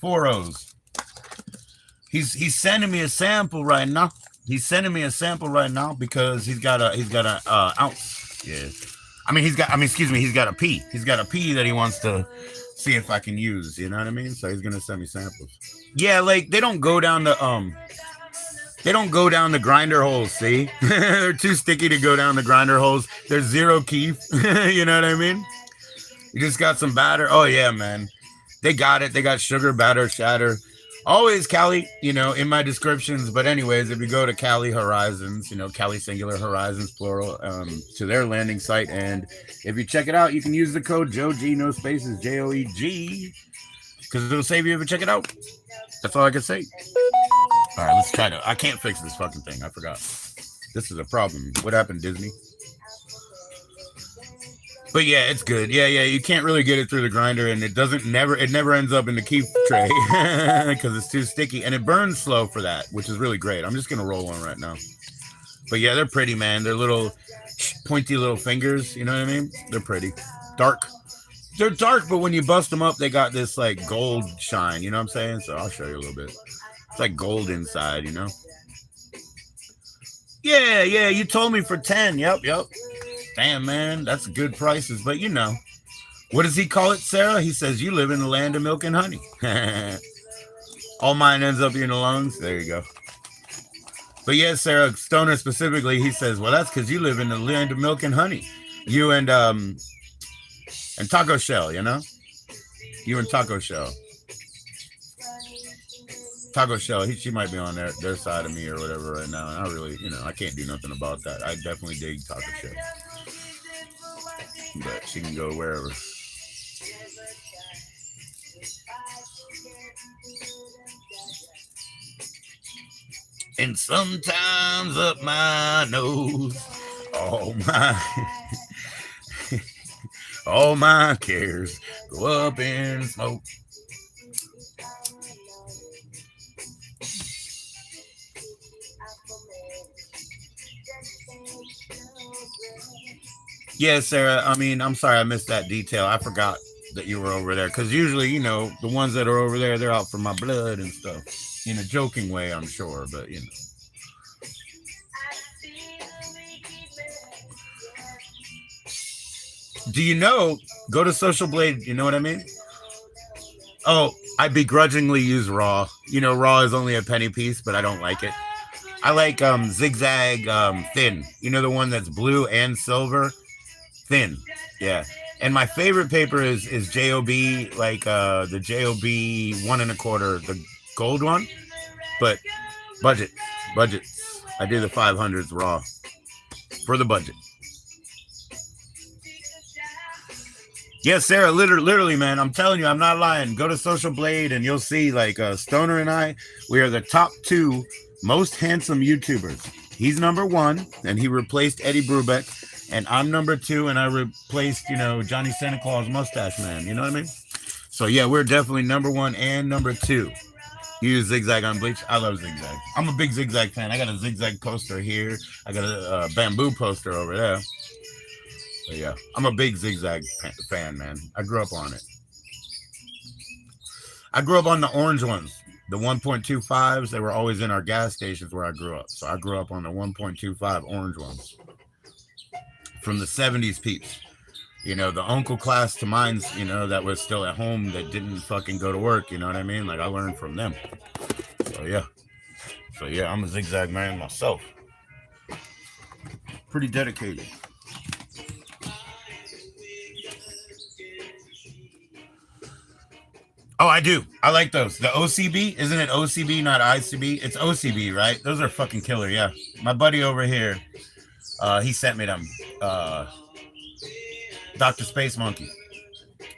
A: 4 O's. He's sending me a sample right now. He's sending me a sample right now because he's got a ounce. Yeah. He's got a P. He's got a P that he wants to see if I can use. You know what I mean? So he's gonna send me samples. Yeah, like they don't go down the grinder holes. See, they're too sticky to go down the grinder holes. There's 0 keef. You know what I mean? You just got some batter. Oh yeah, man. They got it. They got sugar, batter, shatter. Always Cali, in my descriptions. But anyways, if you go to Cali Horizons, Cali Singular Horizons plural, to their landing site, and if you check it out, you can use the code JoEG, no spaces, JoEG, because it'll save you if you check it out. That's all I can say. All right, let's try to. I can't fix this fucking thing. I forgot. This is a problem. What happened, Disney? But yeah, it's good. Yeah. You can't really get it through the grinder, and it never ends up in the keep tray because it's too sticky, and it burns slow for that, which is really great. I'm just gonna roll one right now. But yeah, they're pretty, man. They're little pointy little fingers. You know what I mean? They're pretty. Dark. They're dark, but when you bust them up, they got this like gold shine. You know what I'm saying? So I'll show you a little bit. It's like gold inside, Yeah. You told me for 10. Yep. Damn, man, that's good prices. But what does he call it, Sarah? He says you live in the land of milk and honey. All mine ends up in the lungs. There you go. But yeah, Sarah Stoner specifically, he says, well, that's because you live in the land of milk and honey. You and Taco Shell, You and Taco Shell. Taco Shell, she might be on their side of me or whatever right now. And I really, I can't do nothing about that. I definitely dig Taco Shell. But she can go wherever. And sometimes up my nose, all my cares go up in smoke. Yeah, Sarah, I'm sorry I missed that detail. I forgot that you were over there. Because usually, the ones that are over there, they're out for my blood and stuff. In a joking way, I'm sure. But, Do you know, go to Social Blade, you know what I mean? Oh, I begrudgingly use Raw. Raw is only a penny piece, but I don't like it. I like Zigzag Thin. The one that's blue and silver? Thin, yeah. And my favorite paper is JoB, like the JoB 1 1/4, the gold one. But budgets. I do the 500s raw for the budget. Yes, Sarah, literally, man. I'm telling you, I'm not lying. Go to Social Blade and you'll see like Stoner and I, we are the top 2 most handsome YouTubers. He's number 1 and he replaced Eddie Brubeck. And I'm number 2, and I replaced, Johnny Santa Claus Mustache Man. You know what I mean? So, yeah, we're definitely number 1 and number 2. You use Zigzag on Bleach? I love Zigzag. I'm a big Zigzag fan. I got a Zigzag poster here. I got a bamboo poster over there. But, yeah, I'm a big Zigzag fan, man. I grew up on it. I grew up on the orange ones. The 1.25s, they were always in our gas stations where I grew up. So I grew up on the 1.25 orange ones. From the 70s peeps, the uncle class to mine's, that was still at home that didn't fucking go to work, you know what I mean? Like I learned from them. So yeah, I'm a Zigzag man myself. Pretty dedicated. Oh, I do. I like those. The OCB, isn't it OCB, not ICB? It's OCB, right? Those are fucking killer, yeah. My buddy over here, he sent me them. Dr. Space Monkey.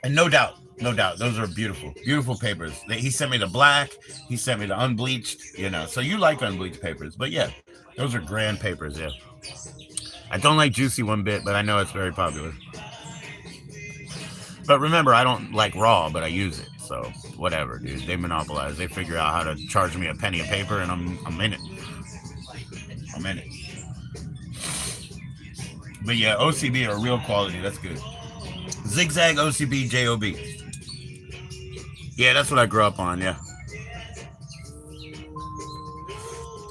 A: And no doubt, those are beautiful papers. He sent me the black, he sent me the unbleached, so you like unbleached papers. But yeah, those are grand papers, yeah. I don't like Juicy one bit, but I know it's very popular. But remember, I don't like Raw, but I use it. So whatever, dude. They monopolize. They figure out how to charge me a penny a paper, and I'm in it. I'm in it. But yeah, OCB are real quality. That's good. Zigzag, OCB, JoB. Yeah, that's what I grew up on, yeah.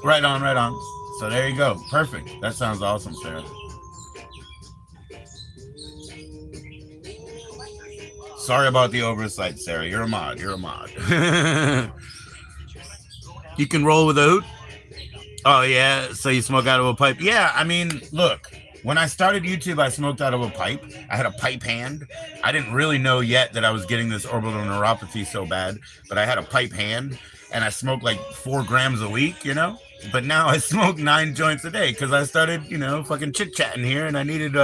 A: Right on. So there you go. Perfect. That sounds awesome, Sarah. Sorry about the oversight, Sarah. You're a mod. You can roll with a hoot? Oh, yeah? So you smoke out of a pipe? Yeah, look. When I started YouTube, I smoked out of a pipe. I had a pipe hand. I didn't really know yet that I was getting this orbital neuropathy so bad, but I had a pipe hand. and I smoked like 4 grams a week, you know. But now I smoke 9 joints a day because I started, you know, fucking chit chatting here, and I needed,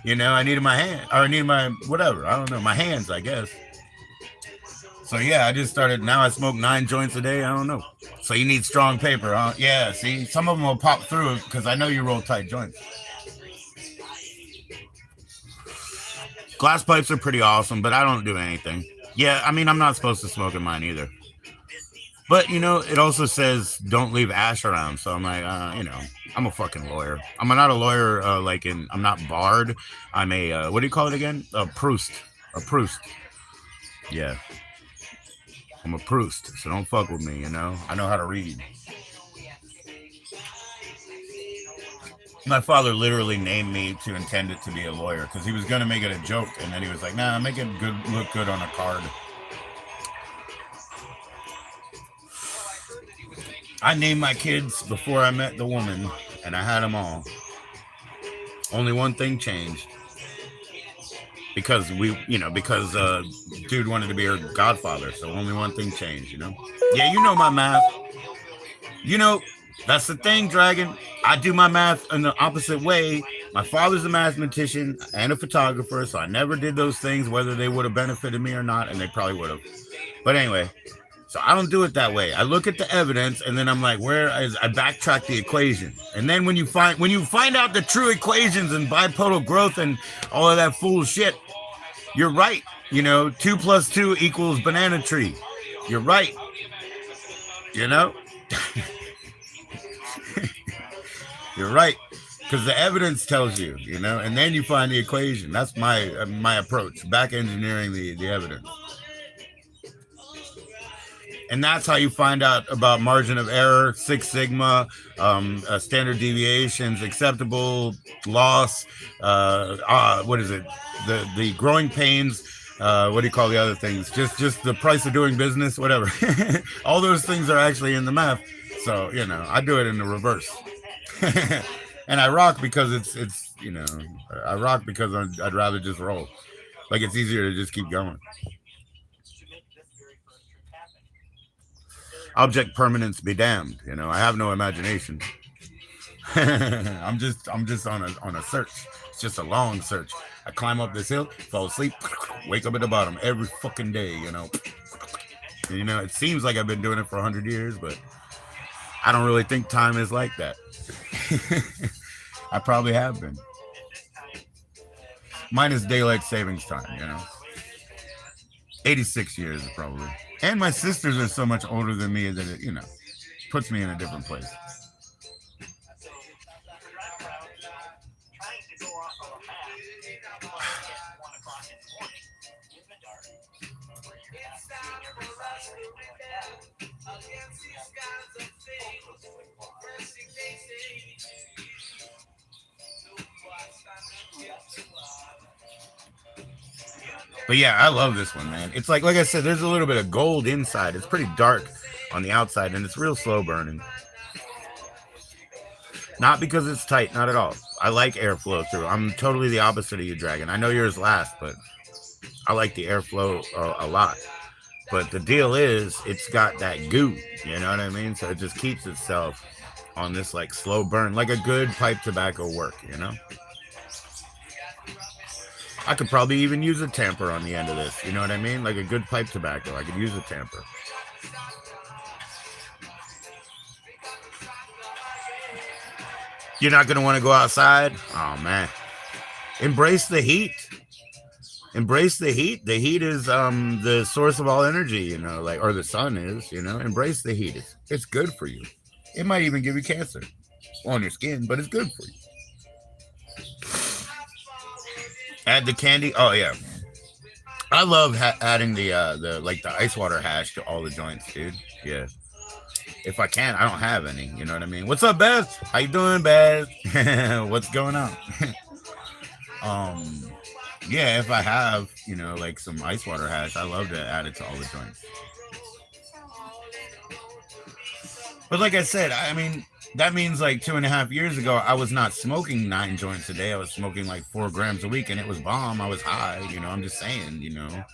A: you know, I needed my hand, or I needed my whatever, I don't know, my hands, I guess. So yeah, I just started. Now I smoke 9 joints a day. I don't know. So you need strong paper, huh? Yeah. See, some of them will pop through because I know you roll tight joints. Glass pipes are pretty awesome, but I don't do anything. Yeah, I mean, I'm not supposed to smoke in mine either. But, you know, it also says don't leave ash around. So I'm like, you know, I'm a fucking lawyer. I'm not a lawyer I'm not barred. I'm a, what do you call it again? A Proust. A Proust. Yeah. I'm a Proust. So don't fuck with me, you know? I know how to read. My father literally named me to intend it to be a lawyer because he was going to make it a joke. And then he was like, nah, make it good, look good on a card. I named my kids before I met the woman, and I had them all. Only one thing changed. Because dude wanted to be her godfather. So only one thing changed, you know? Yeah, you know my math. You know, that's the thing, Dragon. I do my math in the opposite way. My father's a mathematician and a photographer, so I never did those things, whether they would have benefited me or not, and they probably would have. But anyway, so I don't do it that way. I look at the evidence, and then I'm like, I backtrack the equation. And then when you find out the true equations and bipodal growth and all of that fool shit, you're right. You know, 2 + 2 = banana tree. You're right. You know? You're right, because the evidence tells you, you know, and then you find the equation. That's my approach, back engineering the evidence. And that's how you find out about margin of error, 6 sigma, standard deviations, acceptable loss, what is it? The growing pains, what do you call the other things? Just the price of doing business, whatever. All those things are actually in the math. So, you know, I do it in the reverse. And I rock because it's you know, I rock because I'd rather just roll. Like, it's easier to just keep going. Object permanence be damned. You know, I have no imagination. I'm just on a search. It's just a long search. I climb up this hill, fall asleep, wake up at the bottom every fucking day, you know. And, you know, it seems like I've been doing it for 100 years, but I don't really think time is like that. I probably have been. Minus daylight savings time, you know. 86 years probably. And my sisters are so much older than me that it, you know, puts me in a different place. But yeah, I love this one, man. It's like I said, there's a little bit of gold inside. It's pretty dark on the outside, and it's real slow burning. Not because it's tight, not at all. I like airflow through. I'm totally the opposite of you, Dragon. I know yours last, but I like the airflow a lot. But the deal is, it's got that goo, you know what I mean? So it just keeps itself on this like slow burn, like a good pipe tobacco work, you know? I could probably even use a tamper on the end of this. You know what I mean? Like a good pipe tobacco. I could use a tamper. You're not going to want to go outside? Oh, man. Embrace the heat. Embrace the heat. The heat is the source of all energy, you know, like, or the sun is, you know. Embrace the heat. It's good for you. It might even give you cancer on your skin, but it's good for you. Add the candy. Oh yeah, I love adding the ice water hash to all the joints, dude. Yeah, if I can. I don't have any. You know what I mean? What's up, Beth? How you doing, Beth? What's going on? Yeah, if I have, you know, like some ice water hash, I love to add it to all the joints. But like I said, I mean, that means like 2.5 years ago, I was not smoking 9 joints a day. I was smoking like 4 grams a week, and it was bomb. I was high, you know. I'm just saying, you know,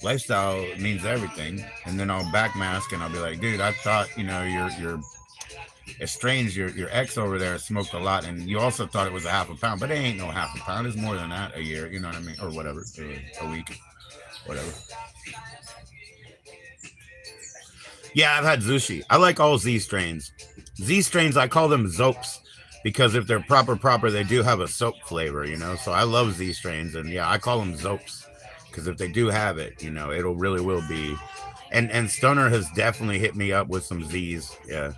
A: lifestyle means everything. And then I'll backmask and I'll be like, dude, I thought, your it's strange. Your ex over there smoked a lot, and you also thought it was a half a pound, but it ain't no half a pound. It's more than that a year. You know what I mean, or whatever, a week, whatever. Yeah, I've had Zushi. I like all Z strains. Z strains, I call them Zopes because if they're proper, they do have a soap flavor. So I love Z strains, and yeah, I call them Zopes because if they do have it, it'll really will be. And Stoner has definitely hit me up with some Z's. Yeah.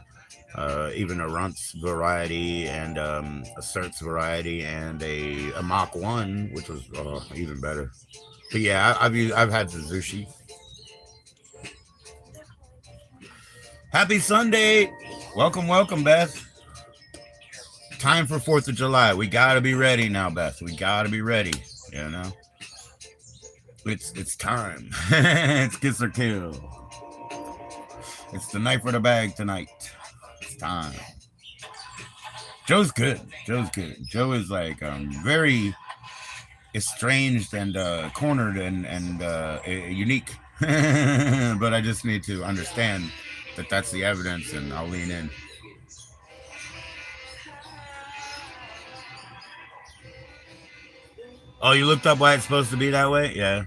A: Even a Runts variety and a Certs variety and a Mach 1, which was even better. But yeah, I've had Suzushi. Happy Sunday! Welcome, Beth. Time for 4th of July. We gotta be ready now, Beth. We gotta be ready. It's time. It's kiss or kill. It's the knife or the bag tonight. Time. Joe's good. Joe is like very estranged and cornered and unique. But I just need to understand that that's the evidence, and I'll lean in. Oh, you looked up why it's supposed to be that way? Yeah.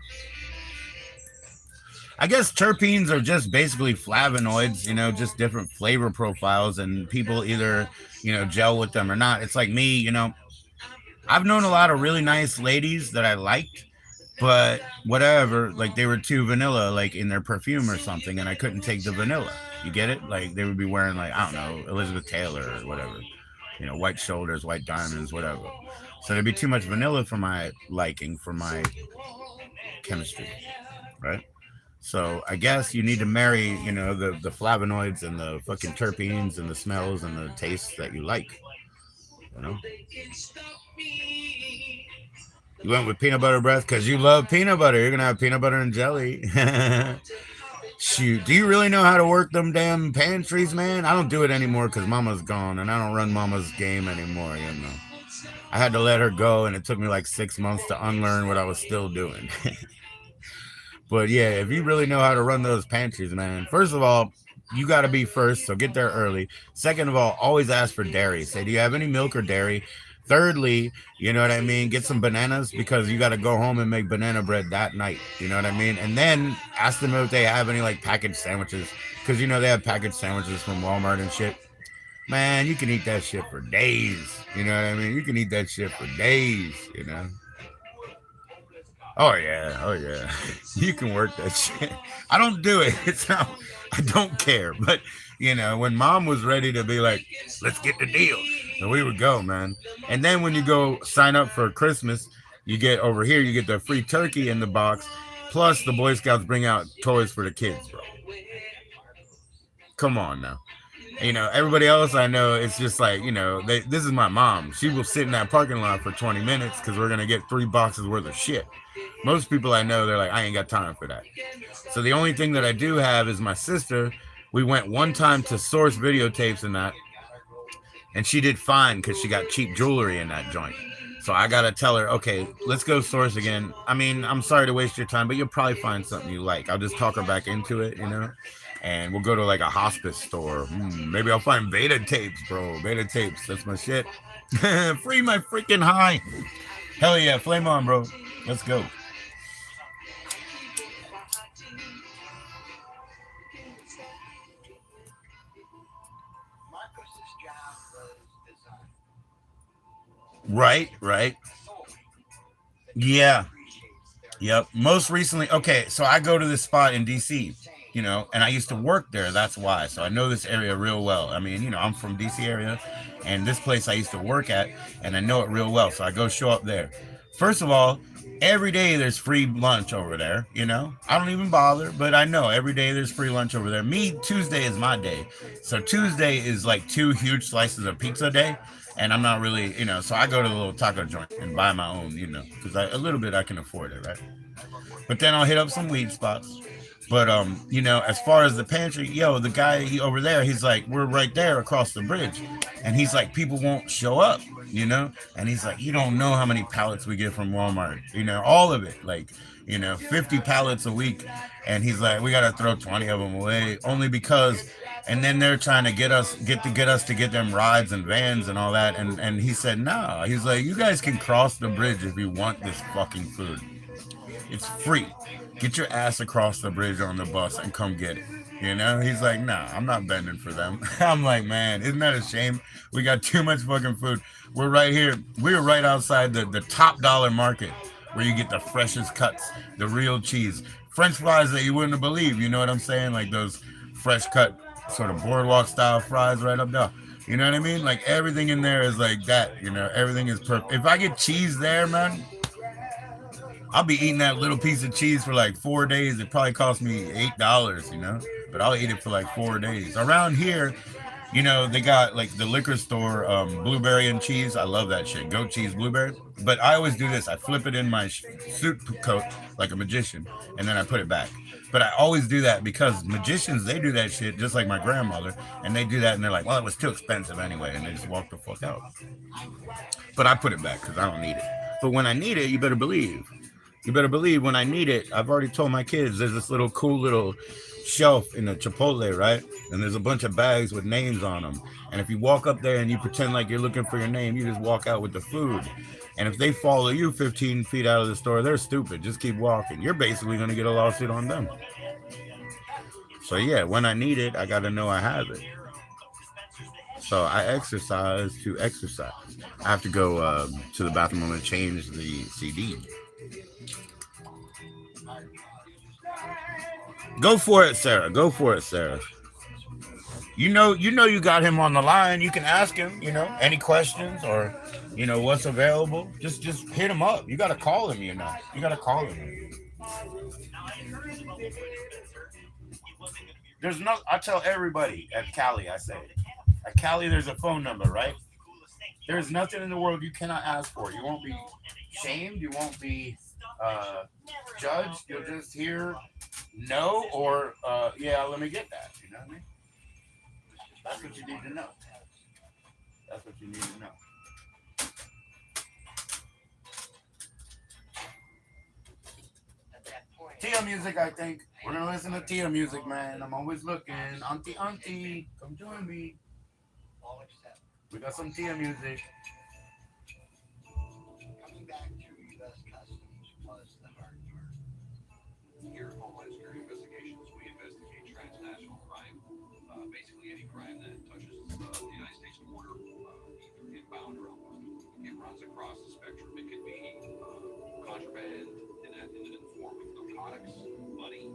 A: I guess terpenes are just basically flavonoids, just different flavor profiles, and people either, gel with them or not. It's like me, I've known a lot of really nice ladies that I liked, but whatever, like they were too vanilla, like in their perfume or something, and I couldn't take the vanilla. You get it? Like they would be wearing like, I don't know, Elizabeth Taylor or whatever, white shoulders, white diamonds, whatever. So there'd be too much vanilla for my liking, for my chemistry, right? So I guess you need to marry, the flavonoids and the fucking terpenes and the smells and the tastes that you like. You went with peanut butter breath because you love peanut butter. You're gonna have peanut butter and jelly. Shoot, do you really know how to work them damn pantries, man? I don't do it anymore because Mama's gone, and I don't run Mama's game anymore. I had to let her go, and it took me like 6 months to unlearn what I was still doing. But yeah, if you really know how to run those pantries, man, first of all, you got to be first, so get there early. Second of all, always ask for dairy. Say, do you have any milk or dairy? Thirdly, you know what I mean? Get some bananas because you got to go home and make banana bread that night. You know what I mean? And then ask them if they have any like packaged sandwiches because, they have packaged sandwiches from Walmart and shit. Man, you can eat that shit for days. You know what I mean? You can eat that shit for days, Oh yeah. You can work that shit. I don't do it. It's not, I don't care. But when Mom was ready to be like, let's get the deal, and we would go, man. And then when you go sign up for Christmas, you get over here, you get the free turkey in the box, plus the Boy Scouts bring out toys for the kids, bro. Come on now. Everybody else I know, it's just like, this is my mom. She will sit in that parking lot for 20 minutes because we're going to get 3 boxes worth of shit. Most people I know, they're like, I ain't got time for that. So the only thing that I do have is my sister. We went one time to Source videotapes and that, and she did fine because she got cheap jewelry in that joint. So I got to tell her, okay, let's go Source again. I mean, I'm sorry to waste your time, but you'll probably find something you like. I'll just talk her back into it, and we'll go to like a hospice store. Maybe I'll find beta tapes, bro. Beta tapes. That's my shit. Free my freaking high. Hell yeah. Flame on, bro. Let's go. Right. Yeah. Yep. Most recently, okay, so I go to this spot in DC, and I used to work there. That's why. So I know this area real well. I mean, I'm from DC area, and this place I used to work at, and I know it real well. So I go show up there. First of all, every day there's free lunch over there. I don't even bother, but I know every day there's free lunch over there. Tuesday is my day. So Tuesday is like 2 huge slices of pizza a day. And I'm not really, so I go to the little taco joint and buy my own, because a little bit I can afford it, right? But then I'll hit up some weed spots. But, as far as the pantry, the guy over there, he's like, we're right there across the bridge. And he's like, people won't show up, and he's like, you don't know how many pallets we get from Walmart, all of it. Like, you know, 50 pallets a week. And he's like, we got to throw 20 of them away only because, and then they're trying to get us to get them rides and vans and all that. And he said, no, he's like, you guys can cross the bridge if you want this fucking food. It's free. Get your ass across the bridge on the bus and come get it. You know, he's like, nah, I'm not bending for them. I'm like, man, isn't that a shame? We got too much fucking food. We're right here. We're right outside the top dollar market where you get the freshest cuts, the real cheese, French fries that you wouldn't believe. You know what I'm saying? Like those fresh cut sort of boardwalk style fries right up there. You know what I mean? Like everything in there is like that. You know, everything is perfect. If I get cheese there, man, I'll be eating that little piece of cheese for like 4 days. It probably cost me $8, you know, but I'll eat it for like 4 days. Around here, you know, they got like the liquor store, blueberry and cheese. I love that shit. Goat cheese, blueberry. But I always do this. I flip it in my suit coat like a magician, and then I put it back. But I always do that because magicians, they do that shit just like my grandmother, and they do that and they're like, well, it was too expensive anyway, and they just walk the fuck out. But I put it back because I don't need it. But when I need it, you better believe. You better believe when I need it. I've already told my kids there's this little cool little shelf in the Chipotle, right? And there's a bunch of bags with names on them. And if you walk up there and you pretend like you're looking for your name, you just walk out with the food. And if they follow you 15 feet out of the store, they're stupid. Just keep walking. You're basically going to get a lawsuit on them. So yeah, when I need it, I got to know I have it. So I exercise to exercise. I have to go to the bathroom. I'm going to change the CD. Go for it, Sarah. Go for it, Sarah. You know you got him on the line. You can ask him, you know, any questions or, you know, what's available. Just hit him up. You got to call him, you know. You got to call him. There's no, I tell everybody at Cali, I say, at Cali, there's a phone number, right? There's nothing in the world you cannot ask for. You won't be shamed. You won't be judged. You'll just hear no or yeah, let me get that. You know what I mean? That's what you need to know. That's what you need to know. Tia music, I think. We're gonna listen to Tia music, man. I'm always looking. Auntie, come join me. We got some Tia music.
C: Coming back to U.S. Customs was the hard part.
D: Here at Homeland Security Investigations, we investigate transnational crime, basically any crime that touches the United States border, either inbound or outbound. It runs across the spectrum. It could be contraband in the form of narcotics, money,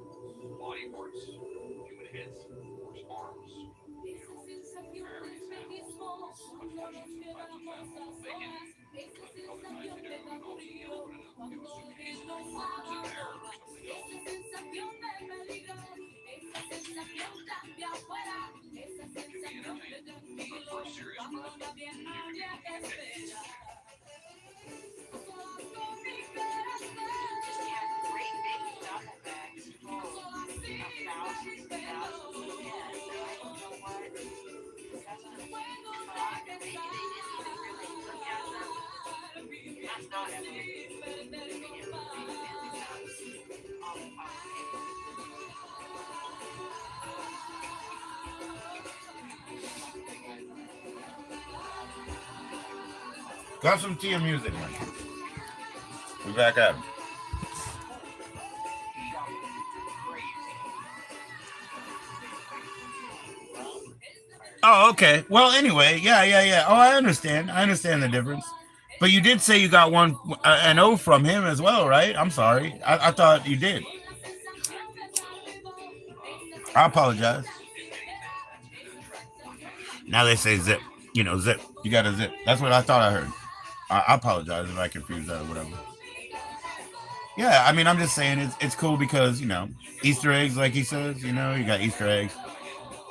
D: body parts, human heads, or arms.
A: Got some Tia music, man. We back at it. Oh, okay. Well, anyway, yeah. Oh, I understand. I understand the difference. But you did say you got an O from him as well, right? I'm sorry. I thought you did. I apologize. Now they say zip. You know, zip. You got a zip. That's what I thought I heard. I apologize if I confused that or whatever. Yeah, I mean, I'm just saying it's cool because, you know, Easter eggs, like he says, you know, you got Easter eggs.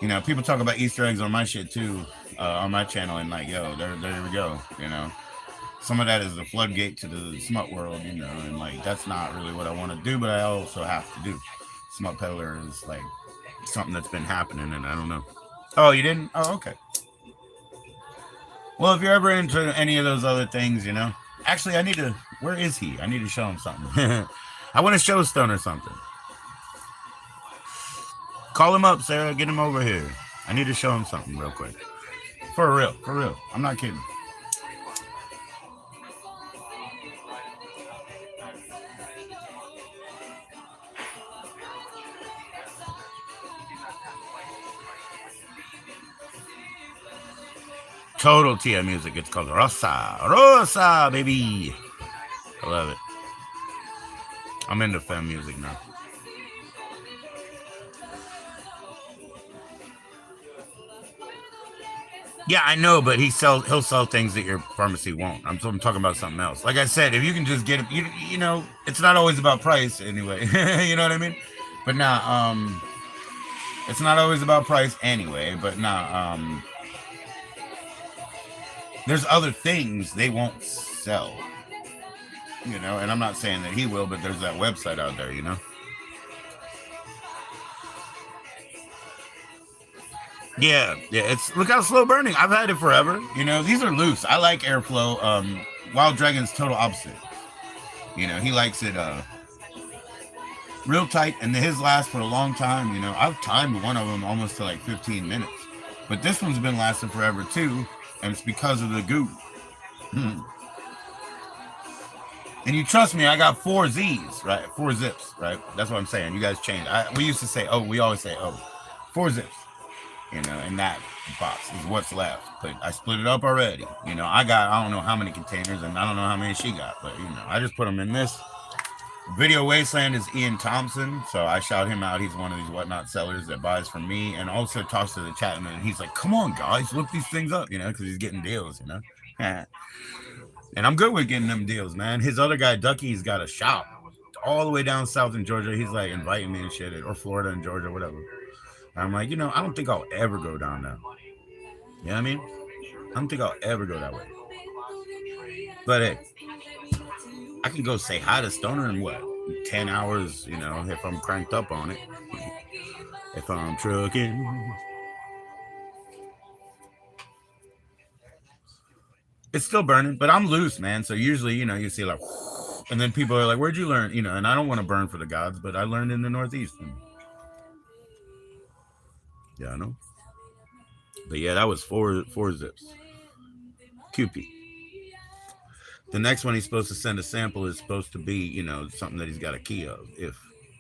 A: You know, people talk about Easter eggs on my shit too, on my channel, and like, yo, there we go, you know. Some of that is the floodgate to the smut world, you know, and like, that's not really what I want to do, but I also have to do. Smut peddler is like something that's been happening, and I don't know. Oh, you didn't? Oh, okay. Well, if you're ever into any of those other things, you know. Actually, where is he? I need to show him something. I want to show Stoner something. Call him up, Sarah. Get him over here. I need to show him something real quick. For real, for real. I'm not kidding. Total Tia music. It's called Rosa. Rosa, baby. I love it. I'm into femme music now. Yeah, I know, but he'll sell things that your pharmacy won't. I'm talking about something else. Like I said, if you can just get it, you know, it's not always about price anyway. You know what I mean? But now, it's not always about price anyway. But now, there's other things they won't sell. You know, and I'm not saying that he will, but there's that website out there, you know. Yeah, it's look how slow burning. I've had it forever. You know, these are loose. I like airflow. Wild Dragon's total opposite. You know, he likes it real tight, and his lasts for a long time. You know, I've timed one of them almost to like 15 minutes, but this one's been lasting forever too, and it's because of the goop. And you trust me, I got 4 Z's, right? 4 zips, right? That's what I'm saying. You guys change. We used to say, we always say, 4 zips. You know, and that box is what's left. But I split it up already. You know, I don't know how many containers, and I don't know how many she got. But, you know, I just put them in this. Video Wasteland is Ian Thompson. So I shout him out. He's one of these whatnot sellers that buys from me and also talks to the chat. And he's like, come on, guys, look these things up, you know, because he's getting deals, you know. And I'm good with getting them deals, man. His other guy, Ducky's got a shop all the way down south in Georgia. He's like inviting me and shit, or Florida and Georgia, whatever. I'm like, you know, I don't think I'll ever go down there. You know what I mean? I don't think I'll ever go that way. But hey, I can go say hi to Stoner in what? 10 hours, you know, if I'm cranked up on it. If I'm trucking. It's still burning, but I'm loose, man. So usually, you know, you see like, and then people are like, where'd you learn? You know, and I don't want to burn for the gods, but I learned in the Northeast. Yeah, I know. But yeah, that was four zips. QP. The next one he's supposed to send a sample is supposed to be, you know, something that he's got a key of.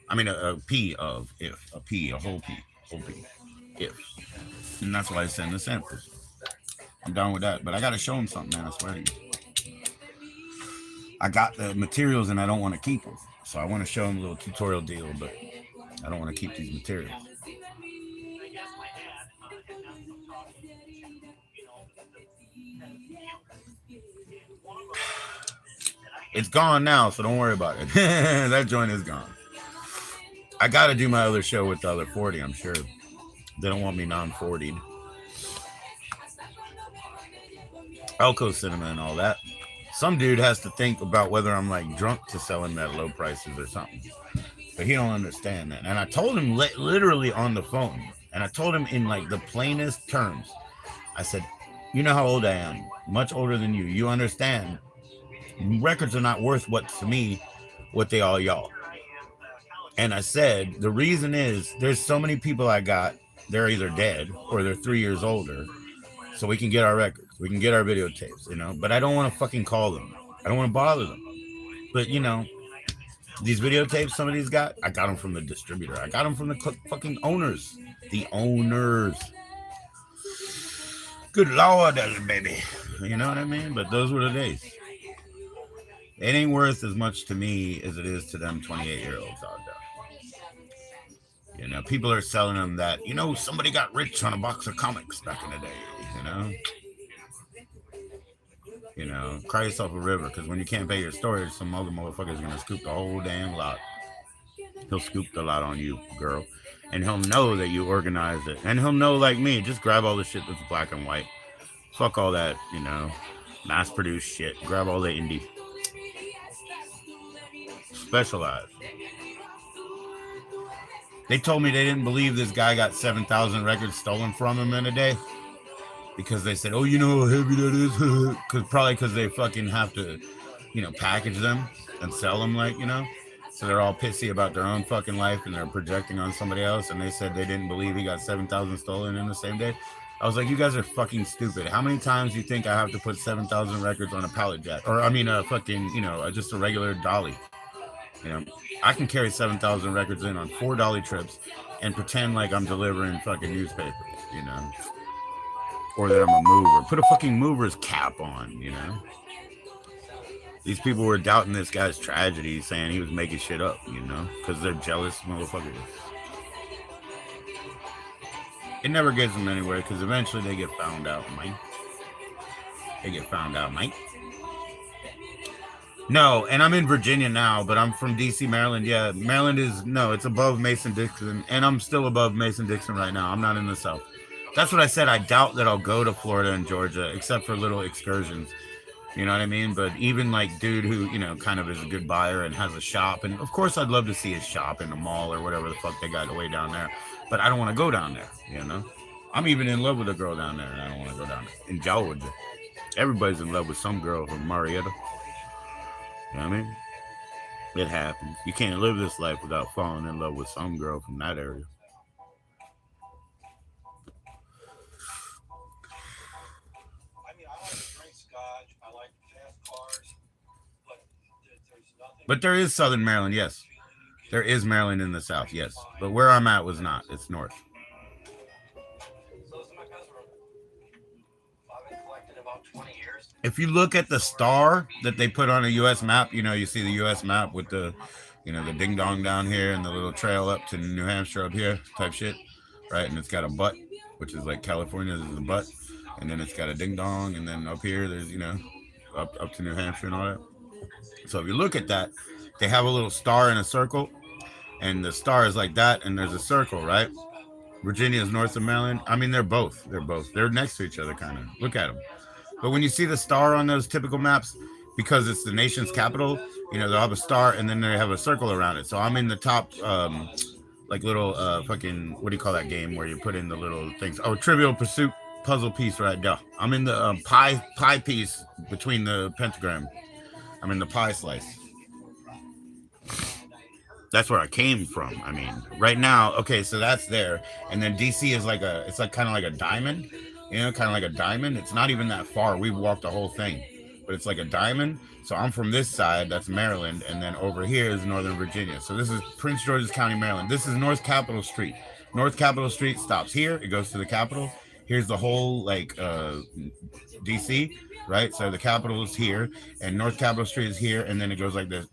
A: A P of, if. A P, a whole P. If. And that's why I send the samples. I'm down with that. But I got to show him something, man. I swear to you. I got the materials and I don't want to keep them. So I want to show him a little tutorial deal, but I don't want to keep these materials. It's gone now, so don't worry about it. That joint is gone. I got to do my other show with the other 40, I'm sure. They don't want me non-40'd. Elko Cinema and all that. Some dude has to think about whether I'm like drunk to sell him at low prices or something. But he don't understand that. And I told him literally on the phone. And I told him in like the plainest terms. I said, you know how old I am. Much older than you. You understand. Records are not worth what they all y'all. And I said, the reason is there's so many people I got, they're either dead or they're 3 years older. So we can get our records. We can get our videotapes, you know, but I don't want to fucking call them. I don't want to bother them. But, you know, these videotapes somebody's got, I got them from the distributor. I got them from the fucking owners. The owners. Good Lord, baby. You know what I mean? But those were the days. It ain't worth as much to me as it is to them 28-year-olds out there. You know, people are selling them that, you know, somebody got rich on a box of comics back in the day, you know? You know, cry yourself a river, because when you can't pay your storage, some other motherfucker's going to scoop the whole damn lot. He'll scoop the lot on you, girl. And he'll know that you organized it. And he'll know, like me, just grab all the shit that's black and white. Fuck all that, you know, mass-produced shit. Grab all the indie. Specialized. They told me they didn't believe this guy got 7,000 records stolen from him in a day. Because they said, oh, you know how heavy that is? Probably because they fucking have to, you know, package them and sell them, like, you know. So they're all pissy about their own fucking life and they're projecting on somebody else. And they said they didn't believe he got 7,000 stolen in the same day. I was like, you guys are fucking stupid. How many times do you think I have to put 7,000 records on a pallet jack? Or, I mean, a fucking, just a regular dolly. You know, I can carry 7,000 records in on 4 dolly trips and pretend like I'm delivering fucking newspapers, you know? Or that I'm a mover. Put a fucking mover's cap on, you know? These people were doubting this guy's tragedy, saying he was making shit up, you know? Because they're jealous motherfuckers. It never gets them anywhere because eventually they get found out, Mike. They get found out, Mike. No, and I'm in Virginia now, but I'm from DC, Maryland. Yeah, Maryland is, no, it's above Mason-Dixon, and I'm still above Mason-Dixon right now. I'm not in the South. That's what I said. I doubt that I'll go to Florida and Georgia, except for little excursions. You know what I mean? But even like dude who, kind of is a good buyer and has a shop. And of course, I'd love to see his shop in the mall or whatever the fuck they got way down there. But I don't want to go down there, you know? I'm even in love with a girl down there, and I don't want to go down there. In Georgia. Everybody's in love with some girl from Marietta. You know what I mean? It happens. You can't live this life without falling in love with some girl from that area.
B: I mean, I like to drink scotch. I like fast cars, but there's nothing.
A: But there is Southern Maryland, yes. There is Maryland in the South, yes. But where I'm at was not. It's north.
B: So this is my cousin. I've been collecting about 20 years.
A: If you look at the star that they put on a U.S. map, you see the U.S. map with the, the ding dong down here and the little trail up to New Hampshire up here type shit, right? And it's got a butt, which is like California, this is the butt, and then it's got a ding dong, and then up here there's, up to New Hampshire and all that. So if you look at that, they have a little star in a circle, and the star is like that, and there's a circle, right? Virginia is north of Maryland. I mean, they're both. They're next to each other, kind of. Look at them. But when you see the star on those typical maps, because it's the nation's capital, they'll have a star and then they have a circle around it. So I'm in the top, like little fucking, what do you call that game where you put in the little things? Oh, Trivial Pursuit puzzle piece right there. I'm in the pie piece between the pentagram. I'm in the pie slice. That's where I came from. I mean, right now, okay, so that's there. And then DC is it's like kind of like a diamond. Kind of like a diamond. It's not even that far. We've walked the whole thing, but it's like a diamond. So I'm from this side, that's Maryland, and then over here is Northern Virginia. So this is Prince George's County, Maryland. This is North Capitol Street. North Capitol Street stops here. It goes to the Capitol. Here's the whole DC, right? So the Capitol is here, and North Capitol Street is here, and then it goes like this,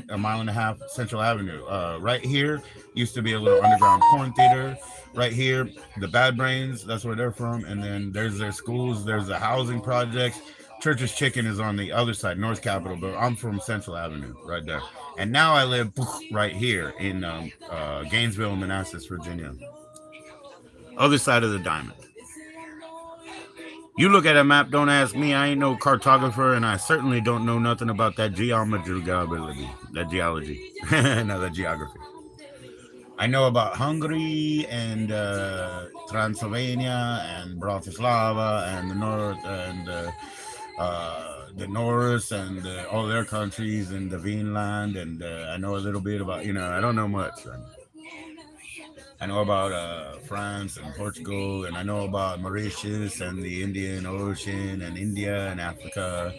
A: a mile and a half, Central Avenue. Right here used to be a little underground porn theater. Right here, the Bad Brains, that's where they're from, and then there's their schools, there's the housing projects. Church's Chicken is on the other side, North Capitol, but I'm from Central Avenue, right there. And now I live right here in Gainesville, Manassas, Virginia. Other side of the diamond. You look at a map, don't ask me. I ain't no cartographer, and I certainly don't know nothing about that geometry, that geology, no, that geography. I know about Hungary and Transylvania and Bratislava and the Norse and all their countries and the Vinland, and I know a little bit about, I don't know much. I know about France and Portugal, and I know about Mauritius and the Indian Ocean and India and Africa,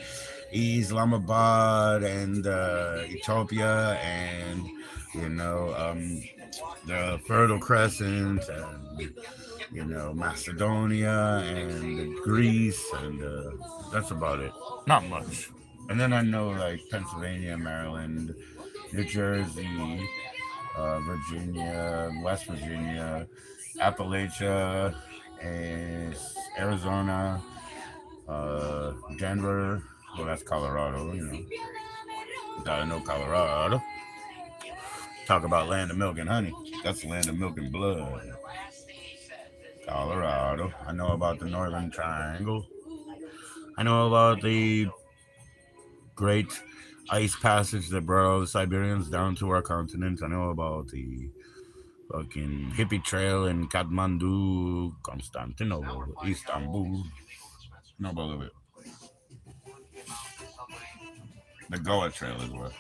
A: Islamabad and Ethiopia and, the Fertile Crescent and, Macedonia and Greece, and that's about it. Not much. And then I know like Pennsylvania, Maryland, New Jersey, Virginia, West Virginia, Appalachia, and Arizona, Denver. Well, that's Colorado, Gotta know Colorado. Talk about land of milk and honey. That's the land of milk and blood. Colorado. I know about the Northern Triangle. I know about the great ice passage that brought all the Siberians down to our continent. I know about the fucking hippie trail in Kathmandu, Constantinople, Istanbul. I know about it. The Goa Trail as well.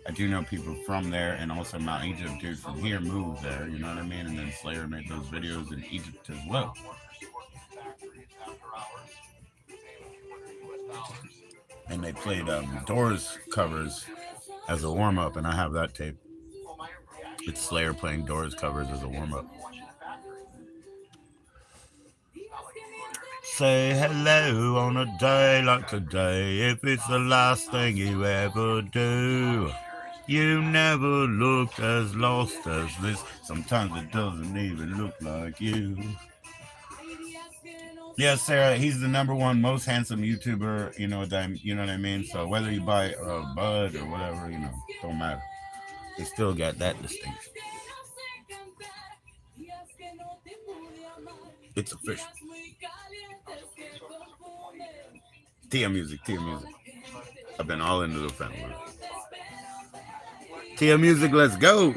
A: I do know people from there, and also Mount Egypt dude from here moved there, you know what I mean? And then Slayer made those videos in Egypt as well. And they played Doors covers as a warm up, and I have that tape. It's Slayer playing Doors covers as a warm up. Say hello on a day like today, if it's the last thing you ever do. You never looked as lost as this. Sometimes it doesn't even look like you. Yeah, Sarah, he's the #1 most handsome YouTuber. You know what I mean. So whether you buy a Bud or whatever, don't matter. They still got that distinction. It's official. Tia music. I've been all into the family. Tia music, let's go.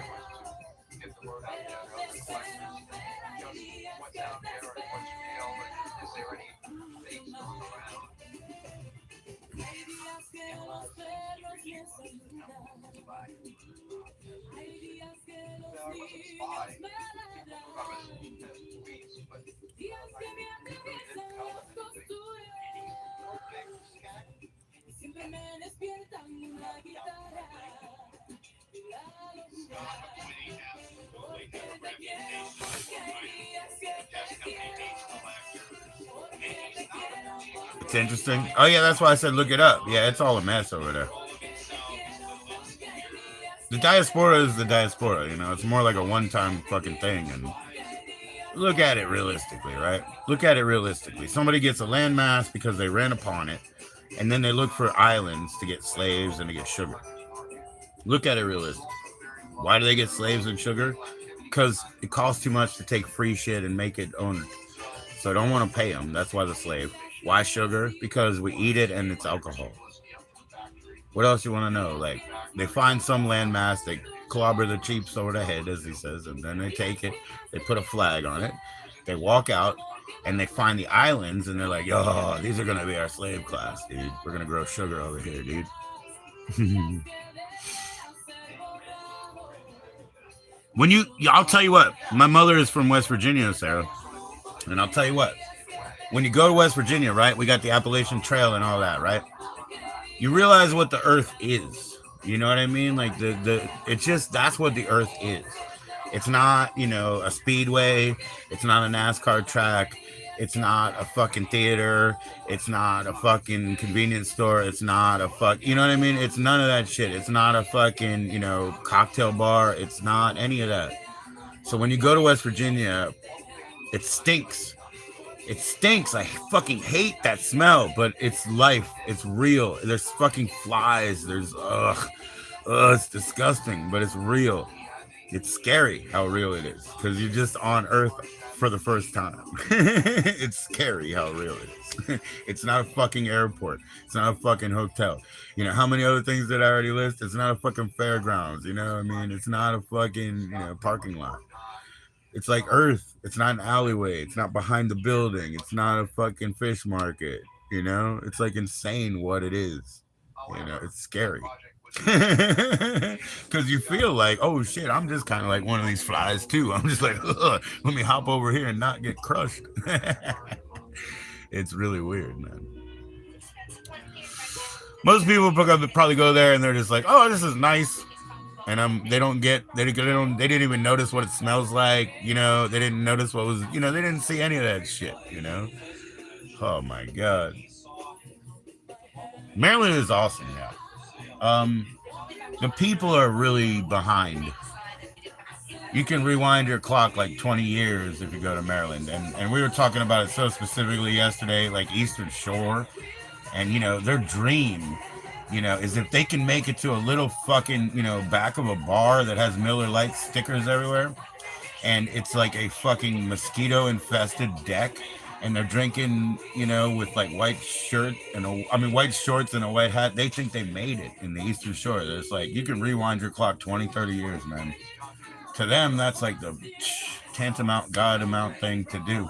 A: It's interesting. Oh yeah, that's why I said look it up. Yeah, it's all a mess over there. The diaspora is the diaspora, it's more like a one-time fucking thing. And look at it realistically, right? Look at it realistically. Somebody gets a landmass because they ran upon it, and then they look for islands to get slaves and to get sugar. Look at it realistically. Why do they get slaves and sugar? Because it costs too much to take free shit and make it own. So I don't want to pay them. That's why the slave. Why sugar? Because we eat it and it's alcohol. What else you want to know? Like, they find some landmass, they clobber the chiefs over the head, as he says, and then they take it, they put a flag on it, they walk out, and they find the islands, and they're like, oh, these are going to be our slave class, dude. We're going to grow sugar over here, dude. I'll tell you what, my mother is from West Virginia, Sarah, and I'll tell you what, when you go to West Virginia, right, we got the Appalachian Trail and all that, right? You realize what the earth is. You know what I mean? Like it's just, that's what the earth is. It's not, a speedway. It's not a NASCAR track. It's not a fucking theater. It's not a fucking convenience store. It's not a you know what I mean? It's none of that shit. It's not a fucking, cocktail bar. It's not any of that. So when you go to West Virginia, it stinks. It stinks. I fucking hate that smell, but it's life. It's real. There's fucking flies. There's, it's disgusting, but it's real. It's scary how real it is because you're just on Earth for the first time. It's scary how real it is. It's not a fucking airport. It's not a fucking hotel. How many other things did I already list? It's not a fucking fairgrounds. You know what I mean? It's not a fucking, parking lot. It's like Earth. It's not an alleyway. It's not behind the building. It's not a fucking fish market. It's like insane what it is. It's scary. Because you feel like, oh shit, I'm just kind of like one of these flies too. I'm just like, ugh, let me hop over here and not get crushed. It's really weird, man. Most people probably go there and they're just like, oh, this is nice. And they didn't even notice what it smells like, they didn't notice what was, they didn't see any of that shit, Oh my god. Maryland is awesome, yeah. The people are really behind. You can rewind your clock like 20 years if you go to Maryland. And we were talking about it so specifically yesterday, like Eastern Shore. And, their dream, is if they can make it to a little fucking, back of a bar that has Miller Lite stickers everywhere. And it's like a fucking mosquito infested deck. And they're drinking, with like white shorts and a white hat. They think they made it in the Eastern Shore. It's like, you can rewind your clock 20, 30 years, man. To them, that's like the tantamount God amount thing to do.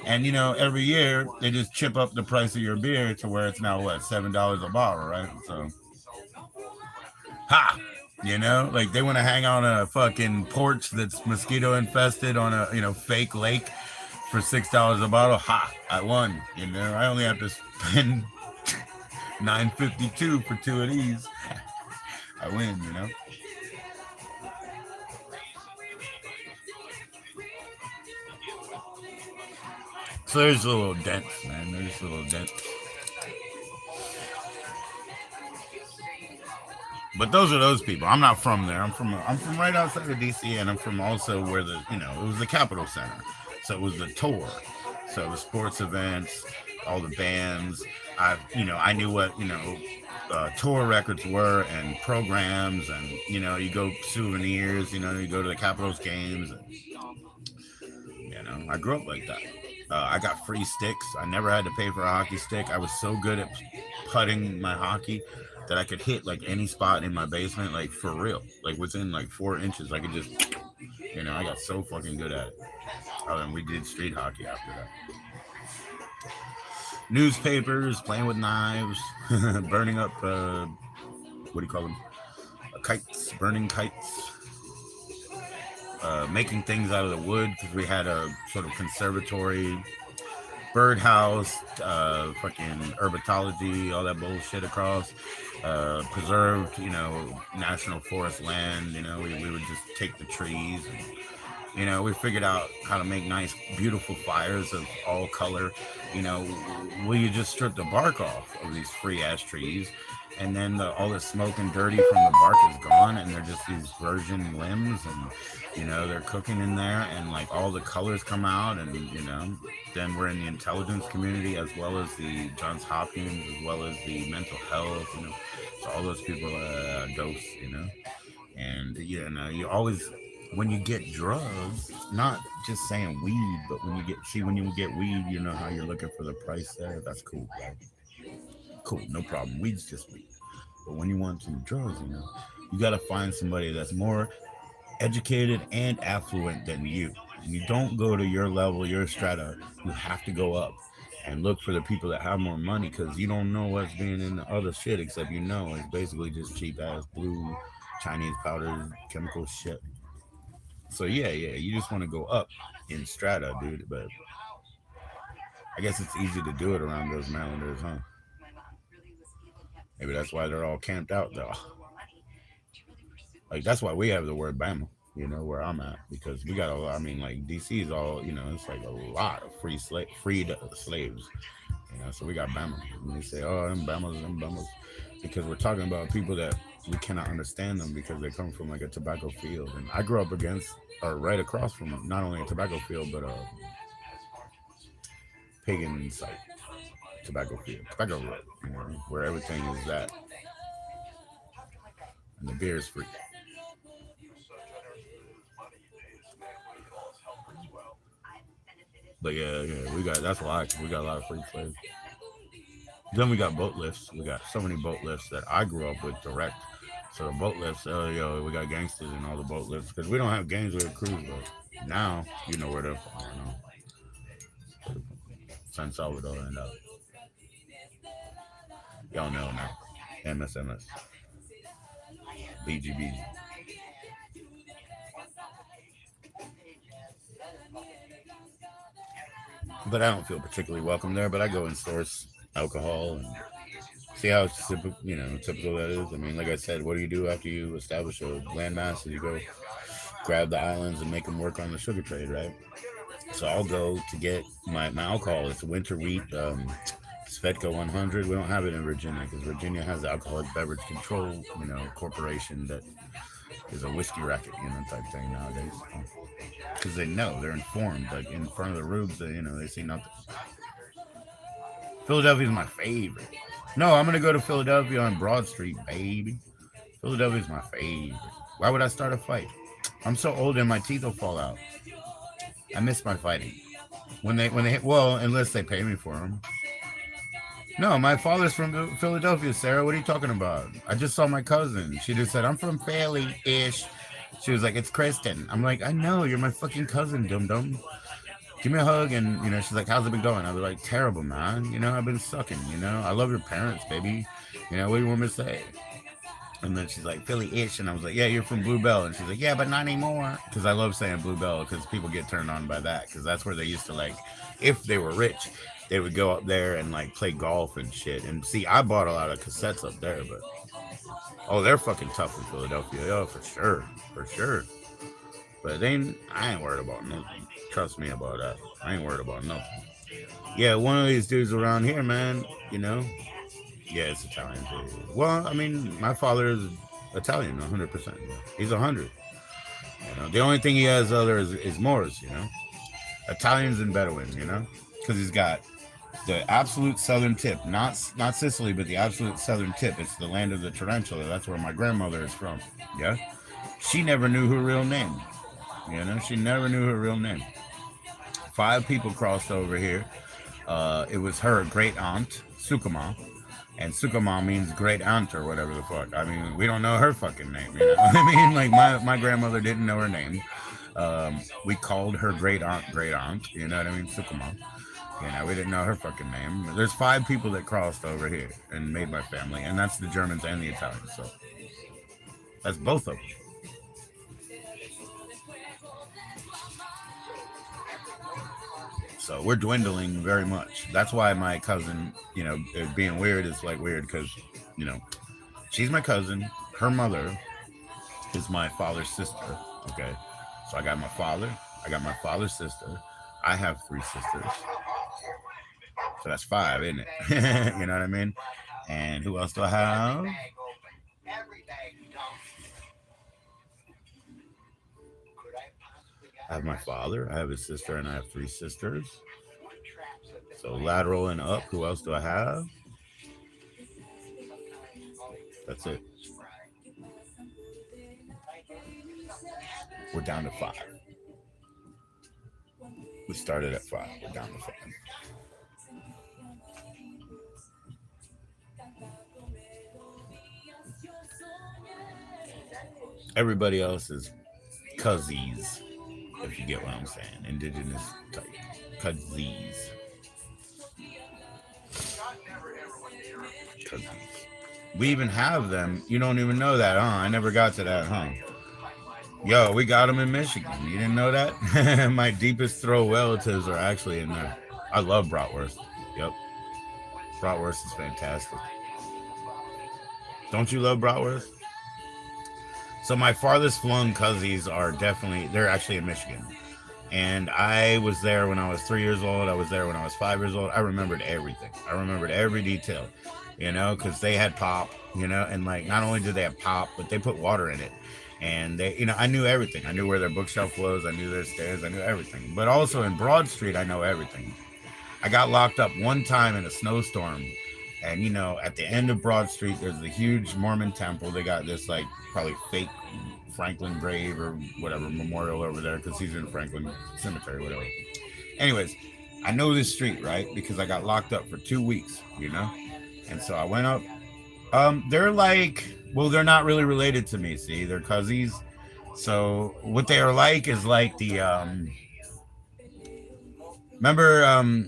A: And, every year they just chip up the price of your beer to where it's now, what, $7 a bottle, right? So, ha! You know, like they want to hang on a fucking porch that's mosquito infested on a, you know, fake lake for $6 a bottle. Ha! I won. You know, I only have to spend $9.52 for 2 of these. I win. You know. So there's a little dents, man. There's a little dents. But those are those people. I'm not from there. I'm from right outside of DC, and I'm from also where the, you know, it was the Capitol Center, so it was the tour, so the sports events, all the bands. I knew what, you know, tour records were and programs, and, you know, you go souvenirs. You know, you go to the Capitals games. And, you know, I grew up like that. I got free sticks. I never had to pay for a hockey stick. I was so good at putting my hockey that I could hit like any spot in my basement, like for real, like within like 4 inches. I could just, you know, I got so fucking good at it. Oh, and we did street hockey after that. Newspapers, playing with knives, burning up, what do you call them? Kites, burning kites, making things out of the wood because we had a sort of conservatory, birdhouse, fucking herpetology, all that bullshit across, preserved, you know, national forest land. You know, we would just take the trees and, you know, we figured out how to make nice, beautiful fires of all color. You know, you just strip the bark off of these free ass trees, and then all the smoke and dirty from the bark is gone, and they're just these virgin limbs, and, you know, they're cooking in there, and like all the colors come out, and, you know, then we're in the intelligence community as well as the Johns Hopkins, as well as the mental health. You know, so all those people dose. You know, and, you know, you always, when you get drugs, not just saying weed, but when you get weed, you know how you're looking for the price there. That's cool, right? Cool, no problem. Weed's just weed. But when you want some drugs, you know, you got to find somebody that's more educated and affluent than you. You don't go to your level, your strata. You have to go up and look for the people that have more money, because you don't know what's being in the other shit, except, you know, it's basically just cheap ass blue Chinese powder chemical shit. So yeah, you just want to go up in strata, dude. But I guess it's easy to do it around those Marylanders, huh? Maybe that's why they're all camped out though. Like that's why we have the word Bama, you know, where I'm at, because we got a lot. I mean, like DC is all, you know, it's like a lot of freed slaves, you know. So we got Bama, and they say, oh, them Bamas, because we're talking about people that we cannot understand them because they come from like a tobacco field, and I grew up against or right across from not only a tobacco field but a pagan site, tobacco field, tobacco road, you know, where everything is that, and the beer is free. But yeah, we got, that's why we got a lot of free slaves. Then we got boat lifts. We got so many boat lifts that I grew up with direct. So the boat lifts, we got gangsters and all the boat lifts because we don't have gangs with cruise boats. Now you know where to, I don't know, San Salvador and y'all know now, MSMS, BGB. But I don't feel particularly welcome there. But I go and source alcohol and see how typical that is. I mean, like I said, what do you do after you establish a landmass? You go grab the islands and make them work on the sugar trade, right? So I'll go to get my alcohol. It's winter wheat, Svedka 100. We don't have it in Virginia because Virginia has the Alcoholic Beverage Control, you know, corporation that is a whiskey racket, you know, type thing nowadays. Because they know, they're informed. Like in front of the rubes, you know, they see nothing. Philadelphia's my favorite. No, I'm gonna go to Philadelphia on Broad Street, baby. Philadelphia's my favorite. Why would I start a fight? I'm so old and my teeth will fall out. I miss my fighting. Well, unless they pay me for them. No, my father's from Philadelphia, Sarah. What are you talking about? I just saw my cousin. She just said, I'm from Philly-ish. She was like, it's Kristen. I'm like, I know, you're my fucking cousin, dum-dum. Give me a hug, and, you know, she's like, how's it been going? I was like, terrible, man. You know, I've been sucking, you know. I love your parents, baby. You know, what do you want me to say? And then she's like, Philly-ish. And I was like, yeah, you're from Blue Bell. And she's like, yeah, but not anymore. Because I love saying Blue Bell because people get turned on by that. Because that's where they used to, like, if they were rich, they would go up there and, like, play golf and shit. And see, I bought a lot of cassettes up there, but oh, they're fucking tough in Philadelphia. Oh, for sure. For sure. But I ain't worried about nothing. Trust me about that. I ain't worried about nothing. Yeah, one of these dudes around here, man, you know. Yeah, it's Italian too. Well, I mean, my father is Italian, 100%. He's 100. You know, the only thing he has other is Moors, you know. Italians and Bedouins, you know, because he's got the absolute southern tip, not Sicily, but the absolute southern tip. It's the land of the tarantula. That's where my grandmother is from. Yeah, she never knew her real name. You know, she never knew her real name. 5 people crossed over here. It was her great aunt, Sukama. And Sukama means great aunt or whatever the fuck. I mean, we don't know her fucking name, you know. I mean, like my grandmother didn't know her name. We called her great aunt, you know what I mean? Sukama. You know, we didn't know her fucking name. There's 5 people that crossed over here and made my family, and that's the Germans and the Italians. So that's both of them. So we're dwindling very much. That's why my cousin, you know, being weird is like weird because, you know, she's my cousin. Her mother is my father's sister. Okay. So I got my father. I got my father's sister. I have 3 sisters. So that's 5, isn't it? You know what I mean? And who else do I have? I have my father, I have his sister, and I have 3 sisters. So lateral and up, who else do I have? That's it. We're down to 5. We started at 5. We're down to 5. Everybody else is cousins, if you get what I'm saying. Indigenous type. Cousins. Cousins. We even have them. You don't even know that, huh? I never got to that, huh? Yo, we got them in Michigan. You didn't know that? My deepest throat relatives are actually in there. I love bratwurst. Yep. Bratwurst is fantastic. Don't you love bratwurst? So my farthest flung cousins are definitely, they're actually in Michigan. And I was there when I was 3 years old. I was there when I was 5 years old. I remembered everything. I remembered every detail, you know, because they had pop, you know, and like not only did they have pop, but they put water in it. And they, you know, I knew everything. I knew where their bookshelf was. I knew their stairs. I knew everything. But also in Broad Street, I know everything. I got locked up one time in a snowstorm. And, you know, at the end of Broad Street, there's a huge Mormon temple. They got this, like, probably fake Franklin grave or whatever, memorial over there because he's in Franklin Cemetery, whatever. Anyways, I know this street, right? Because I got locked up for 2 weeks, you know? And so I went up. They're like, well, they're not really related to me, see? They're cousins. So what they are like is like the, remember,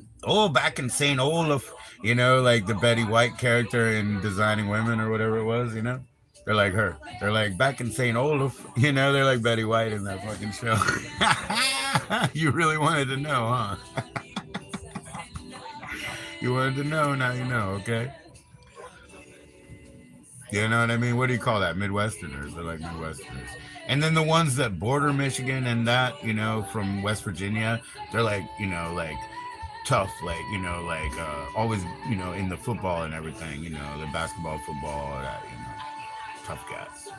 A: back in St. Olaf, you know, like the Betty White character in Designing Women or whatever it was, you know? They're like her. They're like back in St. Olaf, you know, they're like Betty White in that fucking show. You really wanted to know, huh? You wanted to know, now you know, okay? You know what I mean? What do you call that? Midwesterners. They're like Midwesterners. And then the ones that border Michigan and that, you know, from West Virginia, they're like, you know, like tough, like, you know, like always, you know, in the football and everything, you know, the basketball, football, all that, you know, tough guys.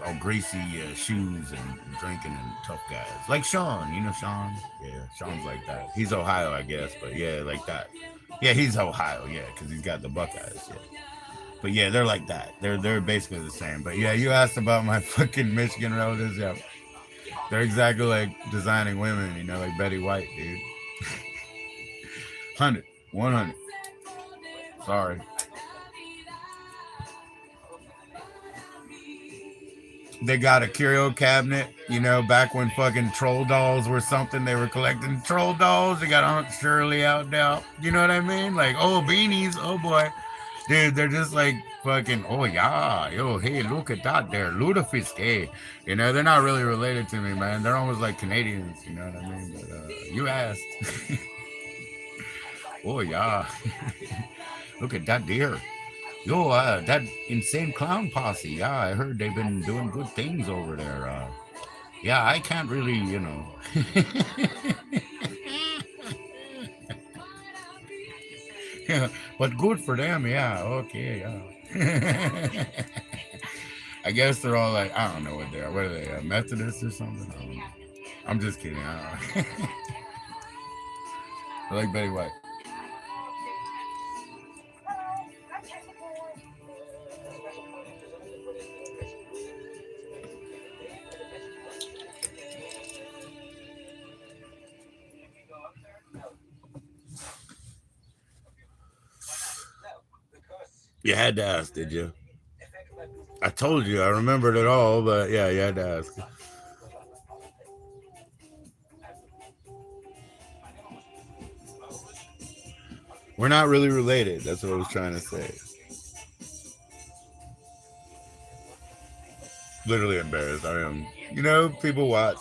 A: All greasy shoes and drinking and tough guys. Like Sean, you know Sean? Yeah, Sean's like that. He's Ohio, I guess, but yeah, like that. Yeah, he's Ohio, yeah, because he's got the Buckeyes, yeah. But yeah, they're like that. They're basically the same. But yeah, you asked about my fucking Michigan relatives, yeah. They're exactly like Designing Women, you know, like Betty White, dude. 100. Sorry. They got a curio cabinet, you know, back when fucking troll dolls were something. They were collecting troll dolls. They got Aunt Shirley out now. You know what I mean? Like, oh, beanies. Oh, boy. Dude, they're just like fucking, oh yeah, yo, hey, look at that there, lutefisk, hey. You know, they're not really related to me, man. They're almost like Canadians, you know what I mean? But you asked. Oh yeah. Look at that deer. Yo, that insane clown posse. Yeah, I heard they've been doing good things over there. Yeah, I can't really, you know. Yeah, but good for them. Yeah, okay, yeah. I guess they're all like, I don't know what they are. What are they, Methodists or something? I don't know. I'm just kidding. I like Betty White. You had to ask, did you? I told you. I remembered it all, but yeah, you had to ask. We're not really related. That's what I was trying to say. Literally embarrassed. I am. You know, people watch,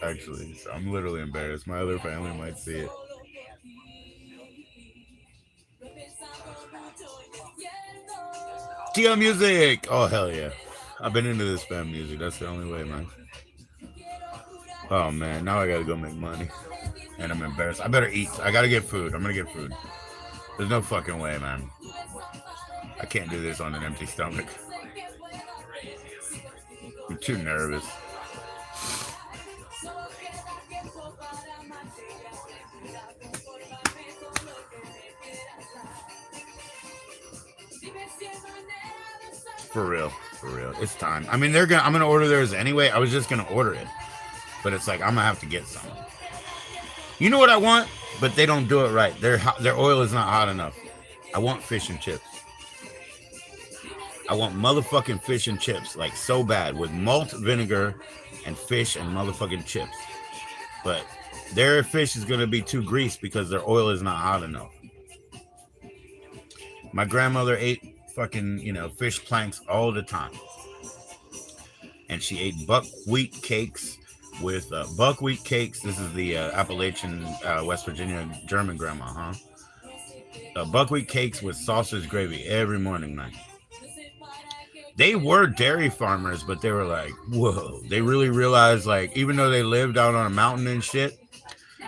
A: actually. So I'm literally embarrassed. My other family might see it. Tia music. Oh, hell yeah. I've been into this fam music. That's the only way, man. Oh, man. Now I got to go make money. And I'm embarrassed. I better eat. I got to get food. I'm going to get food. There's no fucking way, man. I can't do this on an empty stomach. I'm too nervous. For real. For real. It's time. I mean, I'm gonna order theirs anyway. I was just gonna order it. But it's like I'm gonna have to get some. You know what I want? But they don't do it right. Their oil is not hot enough. I want fish and chips. I want motherfucking fish and chips, like so bad, with malt vinegar and fish and motherfucking chips. But their fish is gonna be too greased because their oil is not hot enough. My grandmother ate fucking, fish planks all the time. And she ate buckwheat cakes with buckwheat cakes. This is the Appalachian, West Virginia German grandma, huh? Buckwheat cakes with sausage gravy every morning, man. They were dairy farmers, but they were like, whoa. They really realized, like, even though they lived out on a mountain and shit,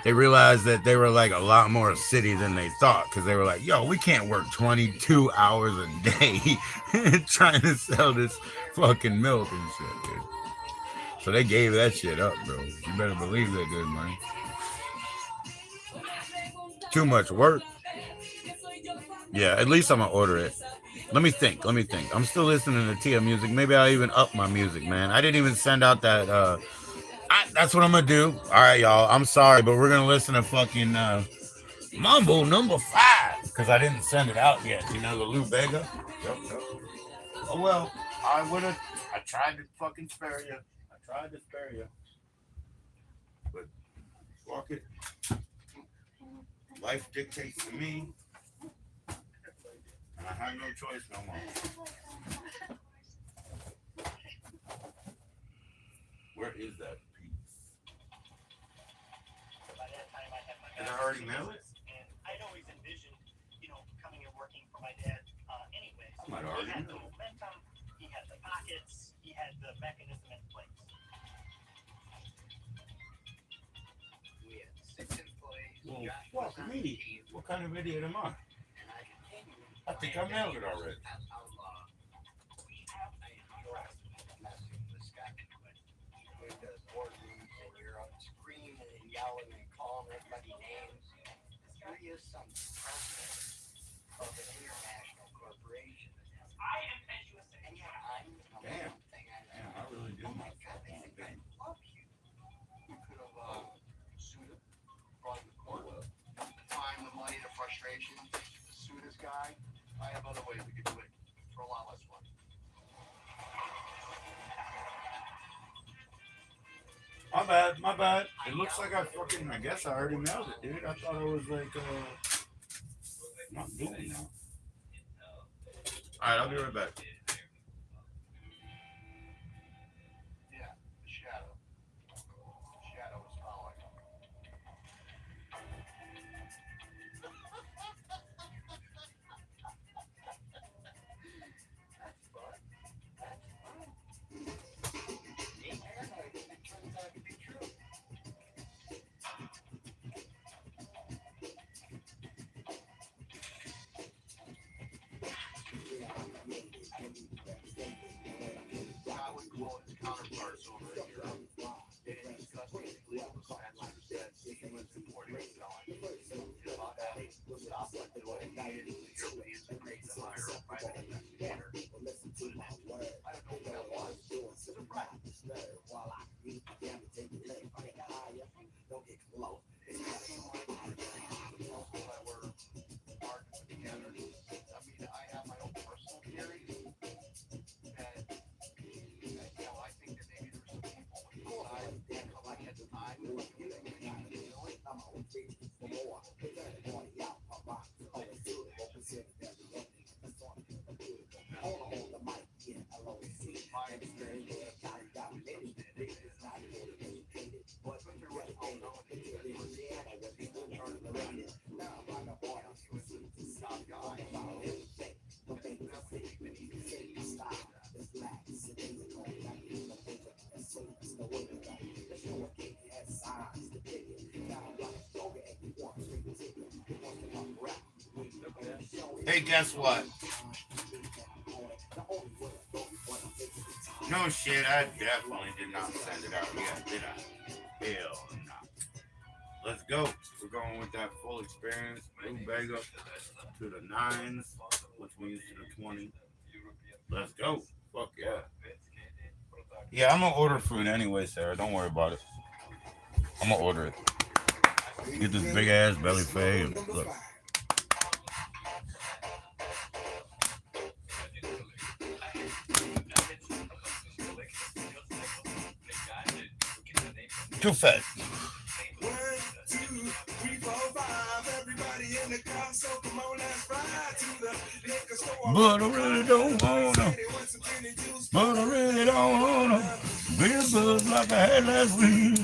A: they realized that they were like a lot more city than they thought, because they were like, yo, we can't work 22 hours a day trying to sell this fucking milk and shit, dude. So they gave that shit up, bro. You better believe they did, man. Too much work. Yeah, at least I'm gonna order it. Let me think. I'm still listening to Tia music. Maybe I'll even up my music, man. I didn't even send out that that's what I'm gonna do. All right, y'all. I'm sorry, but we're gonna listen to fucking Mambo number 5 because I didn't send it out yet. You know, the Lou Bega. Yep. Oh well, I tried to fucking spare you. But fuck it. Life dictates to me, and I have no choice no more. Where is that? Did I already mail it?
B: And I'd always envisioned, coming and working for my dad anyway.
A: I might already
B: He had the
A: know.
B: momentum, he had the pockets, he had the mechanism in place.
C: We had 6 employees.
A: Well,
C: Josh
A: fuck
C: was on
A: me.
C: the team,
A: What kind of idiot am I?
C: and I continued.
A: I think I mailed it already.
C: We have messing with Scott, but he does boardrooms in Europe, screaming and yelling and calling everybody names. This guy is some president of an international corporation.
B: I am USA.
C: And yeah, I'm the
A: Damn.
C: one thing I
A: Damn,
C: know.
A: I really do.
C: Oh my God, they think I love you.
D: You could have sued him, brought him to court. The time, the money, the frustration to sue this guy. I have other ways we could do it for a lot less money.
A: My bad. It looks like I guess I already mailed it, dude. I thought it was like, not doing that. All right, I'll be right back.
D: Yeah, the shadow. The shadow is following. That's fun. That's fun. Being paranoid, it turns out to be true. I would call his counterparts over here. They didn't discuss basically what the Spencer said he was supporting and selling. About that, stop what doing. He needed to hear what he is agreed to hire a private investigator. I don't know who that was. Surprise. People that were partnered together. I mean, I have my own personal theories. And, I think that maybe there's some people inside like at the time who were doing. My experience is Spencer was well known as people turned around. He was a top guy. Definitely been easy to see that.
A: Hey, guess what? No shit, I definitely did not send it out yet, did I? Hell no. Let's go. We're going with that full experience. Blue Vega to the 9s, which means to the 20. Let's go. Fuck yeah. Yeah, I'm gonna order food anyway, Sarah. Don't worry about it. I'm gonna order it. Get this big ass belly fay and look. Too fat.
E: 1, 2, 3, 4, 5. Everybody in the car, so come on, let's ride to the liquor store.
A: But I really don't wanna. But I really don't wanna. Be a buzz like I had last week.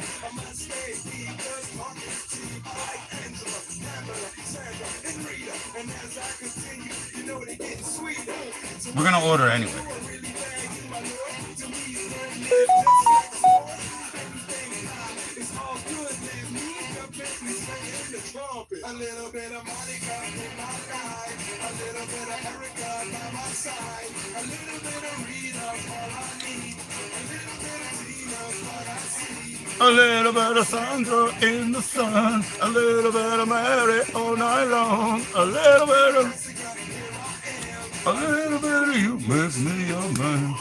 A: We're gonna order anyway.
E: A little bit of Monica in my life, a little bit of Erica by my side, a little bit of Rita, all I need, a little bit of Tina's what I see.
A: A little bit of Sandra in the sun, a little bit of Mary all night long, a little bit of you make me your man.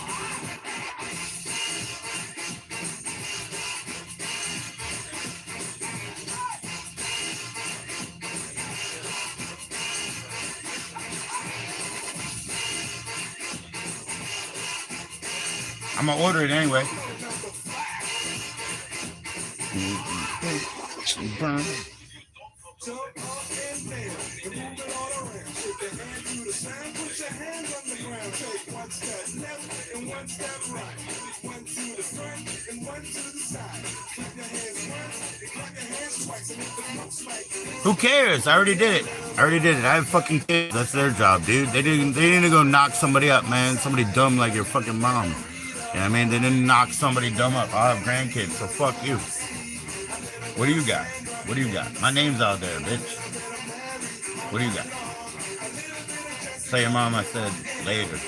A: I'm gonna order it anyway.
E: Jump up and down, and move it all around. Shake your hand through the sound, put your hands on the ground. Take one step left and one step right. One to the front and one to the side. Clap your hands once and clap your hands twice. And if the looks like
A: Who cares? I already did it. I have fucking kids. That's their job, dude. They didn't go knock somebody up, man. Somebody dumb like your fucking mom. You know what I mean? They didn't knock somebody dumb up. I have grandkids, so fuck you. What do you got? What do you got? My name's out there, bitch. What do you got? Tell your mom I said later.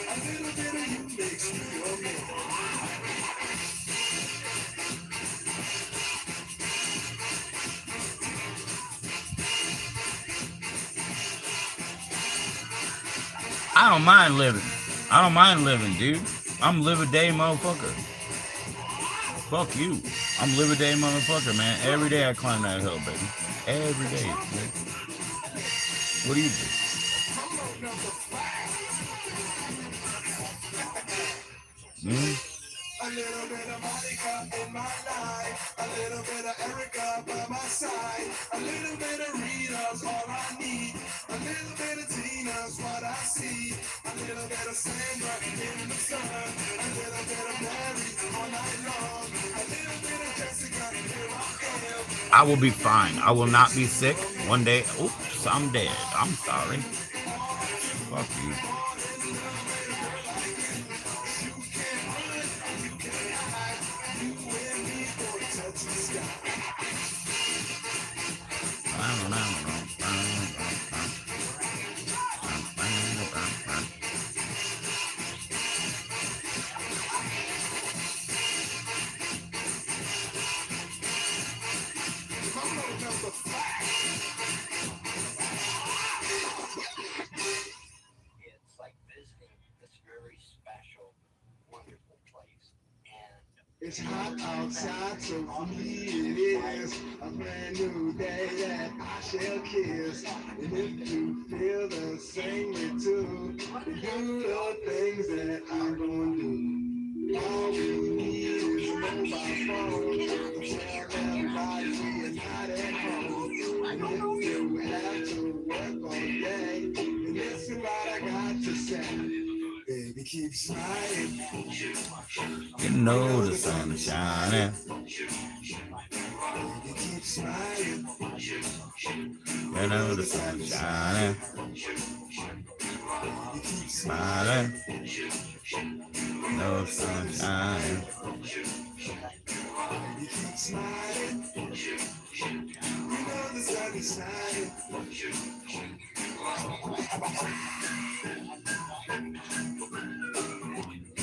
A: I don't mind living. I don't mind living, dude. I'm live a day motherfucker. Fuck you. I'm live a day motherfucker, man. Every day I climb that hill, baby. Every day. Man. What do you do?
E: a little bit of Monica in my life, a little bit of Erica by my side, a little bit of Rita's all I need, a little bit of Tina's what I see, a little little bit of samba in the sun, a little bit of Mary all night long, a little bit of Jessica, here I am.
A: I will be fine. I will not be sick. One day, oops, I'm dead. I'm sorry. Fuck you.
C: It's like visiting this very special, wonderful place. And
E: It's hot outside, so for me it is a brand new day that I shall kiss. And if you feel the same way too, then do the things that I'm gonna do. All we need is a mobile phone to tell everybody we are not at home. And if you have to work all day, then listen what I got to say. Baby, keep smiling.
A: You know the sun is shining.
E: Baby, keep smiling.
A: You know the sun is shining.
E: Baby, keep
A: Smiling. You know the sun is shining.
E: Baby, keep smiling. You know the sun is shining.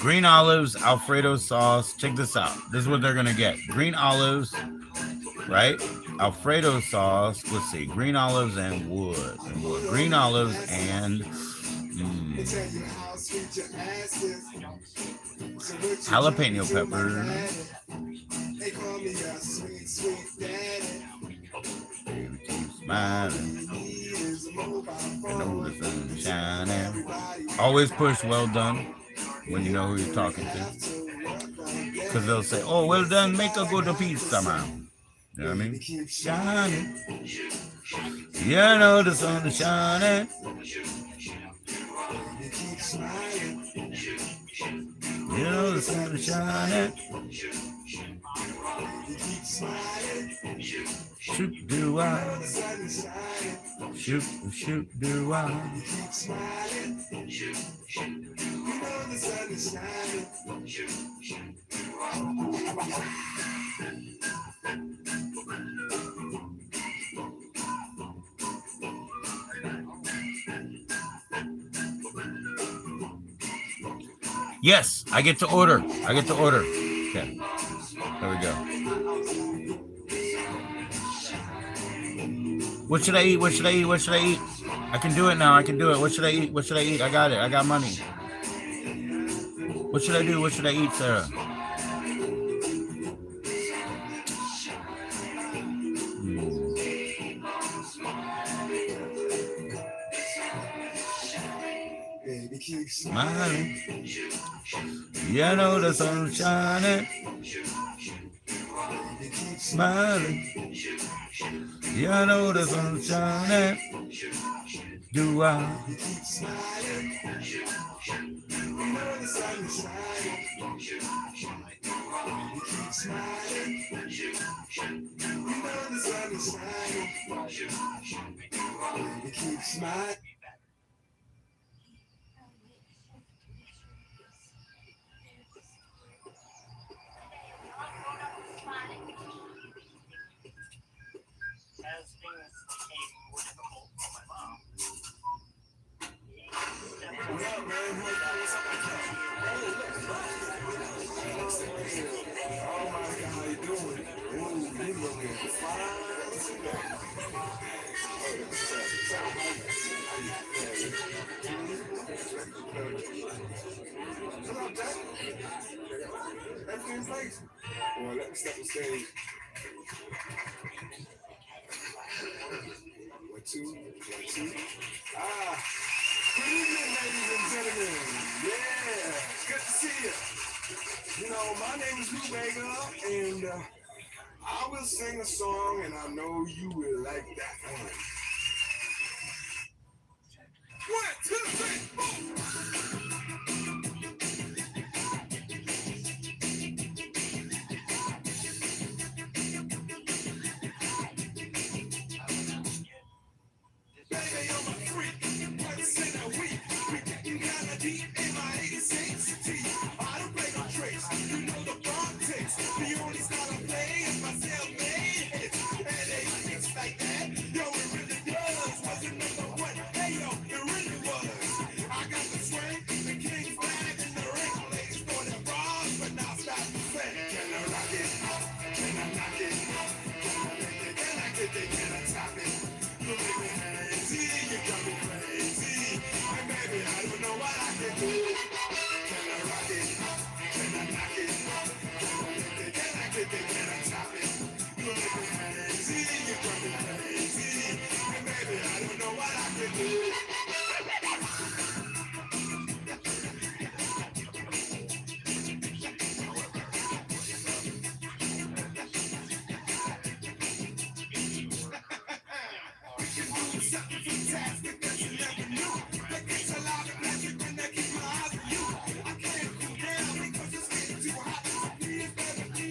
A: Green olives, Alfredo sauce. Check this out. This is what they're gonna get. Green olives, right? Alfredo sauce. Let's see. Green olives and wood. Green olives and
E: They tell you how sweet your ass is. So what you
A: jalapeno
E: do to my
A: pepper.
E: daddy? They call me a sweet, sweet daddy.
A: Baby, keep smiling.
E: All you need is a mobile
A: You know
E: phone.
A: the sun is shining.
E: Everybody
A: Always push well done when you know who you're talking to.
E: have to work all day.
A: Because they'll say, oh, well done, make a good pizza, man. You know what I mean?
E: Keep
A: Shining. You know the sun is shining.
E: Baby, keep smiling.
A: You know the sun is shining.
E: Baby, keep smiling.
A: Shoot, do I?
E: The sun is shining.
A: Shoot, do I?
E: Baby, keep smiling. You know the sun is shining.
A: Yes, I get to order. I get to order. Okay, there we go. What should I eat? What should I eat? What should I eat? I can do it now. I can do it. What should I eat? What should I eat? I got it. I got money. What should I do? What should I eat, Sarah?
E: Baby, keep
A: Smiling. You know the sun's shining.
E: Baby, keep
A: Smiling. You know the sun's shining. Do I?
E: keep smiling. You know the sun is shining. Baby, keep smiling. You know the sun is shining. Baby, keep smiling.
C: as things became more difficult for my mom,
E: Oh my God, how you doing? Ooh, you looking fine. What up, Jack? Everything's nice. Well, let me step on stage. 1, 2, 1, 2. Ah, good evening, ladies and gentlemen. Yeah, good to see you. You know, my name is Lou Vega, and I will sing a song, and I know you will like that one. 1, 2, 3, 4.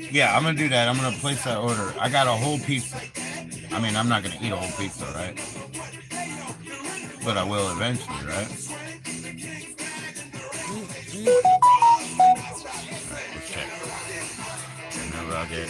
A: Yeah, I'm gonna do that. I'm gonna place that order. I got a whole pizza. I mean, I'm not gonna eat a whole pizza, right? But I will eventually, right? Alright, let's check. Can I rock it?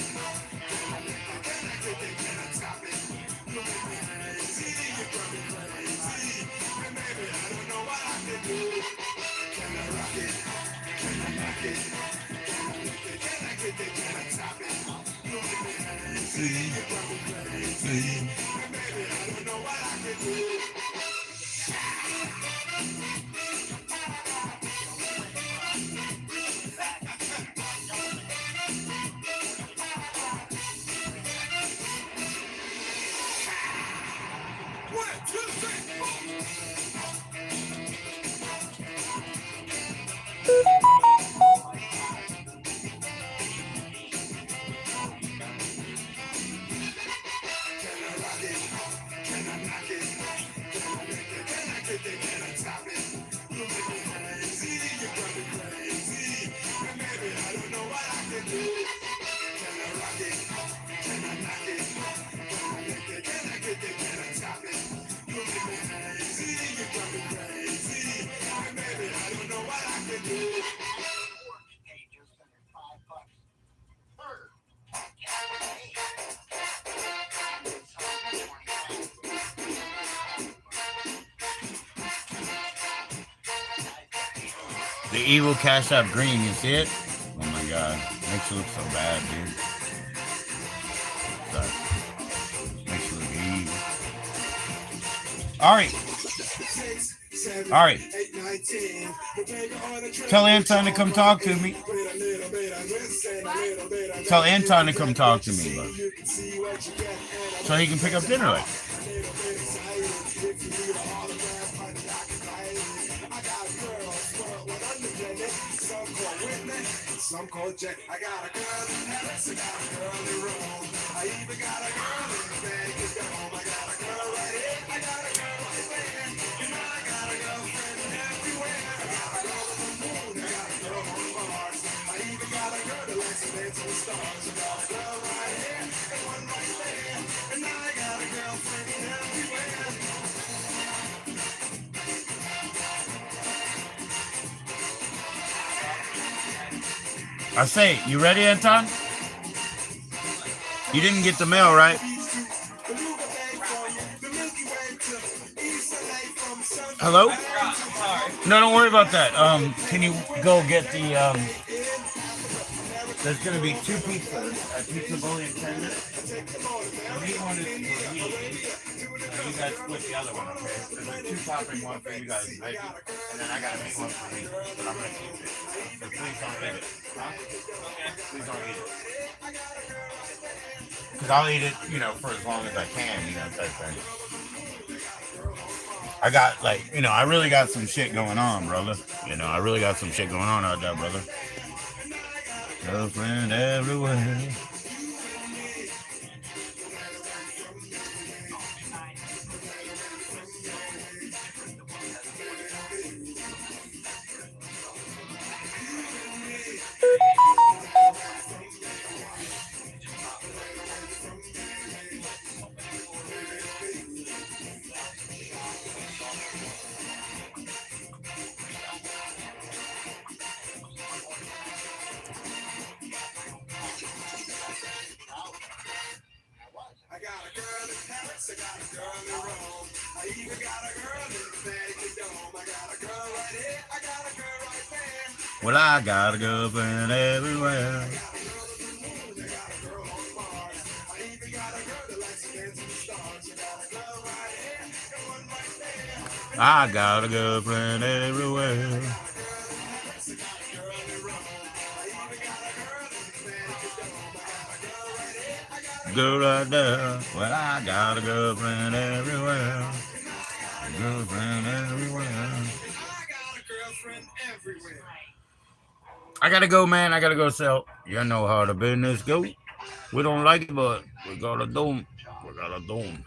A: The evil Cash App Green, you see it? Oh my god. Makes you look so bad, dude. Sorry. Makes you look evil. Alright. Alright. Tell Anton to come talk to me. Tell Anton to come talk to me, bud. So he can pick up dinner like.
E: Some call Jack. I got a girl in Paris, I got a girl in Rome. I even got a girl in Vegas at home. I got a girl right here, I got a girl right there. You know I got a girlfriend everywhere. I got a girl on the moon, I got a girl on Mars. I even got a girl that likes to dance on stars. I got a girl right here and one right there. And now I got a girlfriend everywhere.
A: I say, you ready, Anton? You didn't get the mail, right? Hello? No, don't worry about that. Can you go get the there's gonna be 2 pizzas. A pizza only in 10 minutes. The meat one is for me. You guys split the other one, okay? There's a 2-topping one for you guys, right? And then I got a meat one for me. But I'm gonna keep it. So please don't eat it. Huh? Please don't eat it. Because I'll eat it, you know, for as long as I can, you know, type thing. I got, like, you know, I really got some shit going on, brother. You know, I really got some shit going on out there, brother. Girlfriend everywhere.
E: I got a girl in Paris, I got a girl in Rome. I even got a girl in Vegas dome. I got a girl right here, I got a girl right there.
A: Well, I got a girlfriend everywhere. I got a girlfriend everywhere. Girl right there. Well, I got a girlfriend everywhere. girlfriend everywhere.
E: I got a girlfriend everywhere.
A: I gotta go, man. I gotta go sell. You know how the business go. We don't like it, but we gotta do 'em. We gotta do 'em.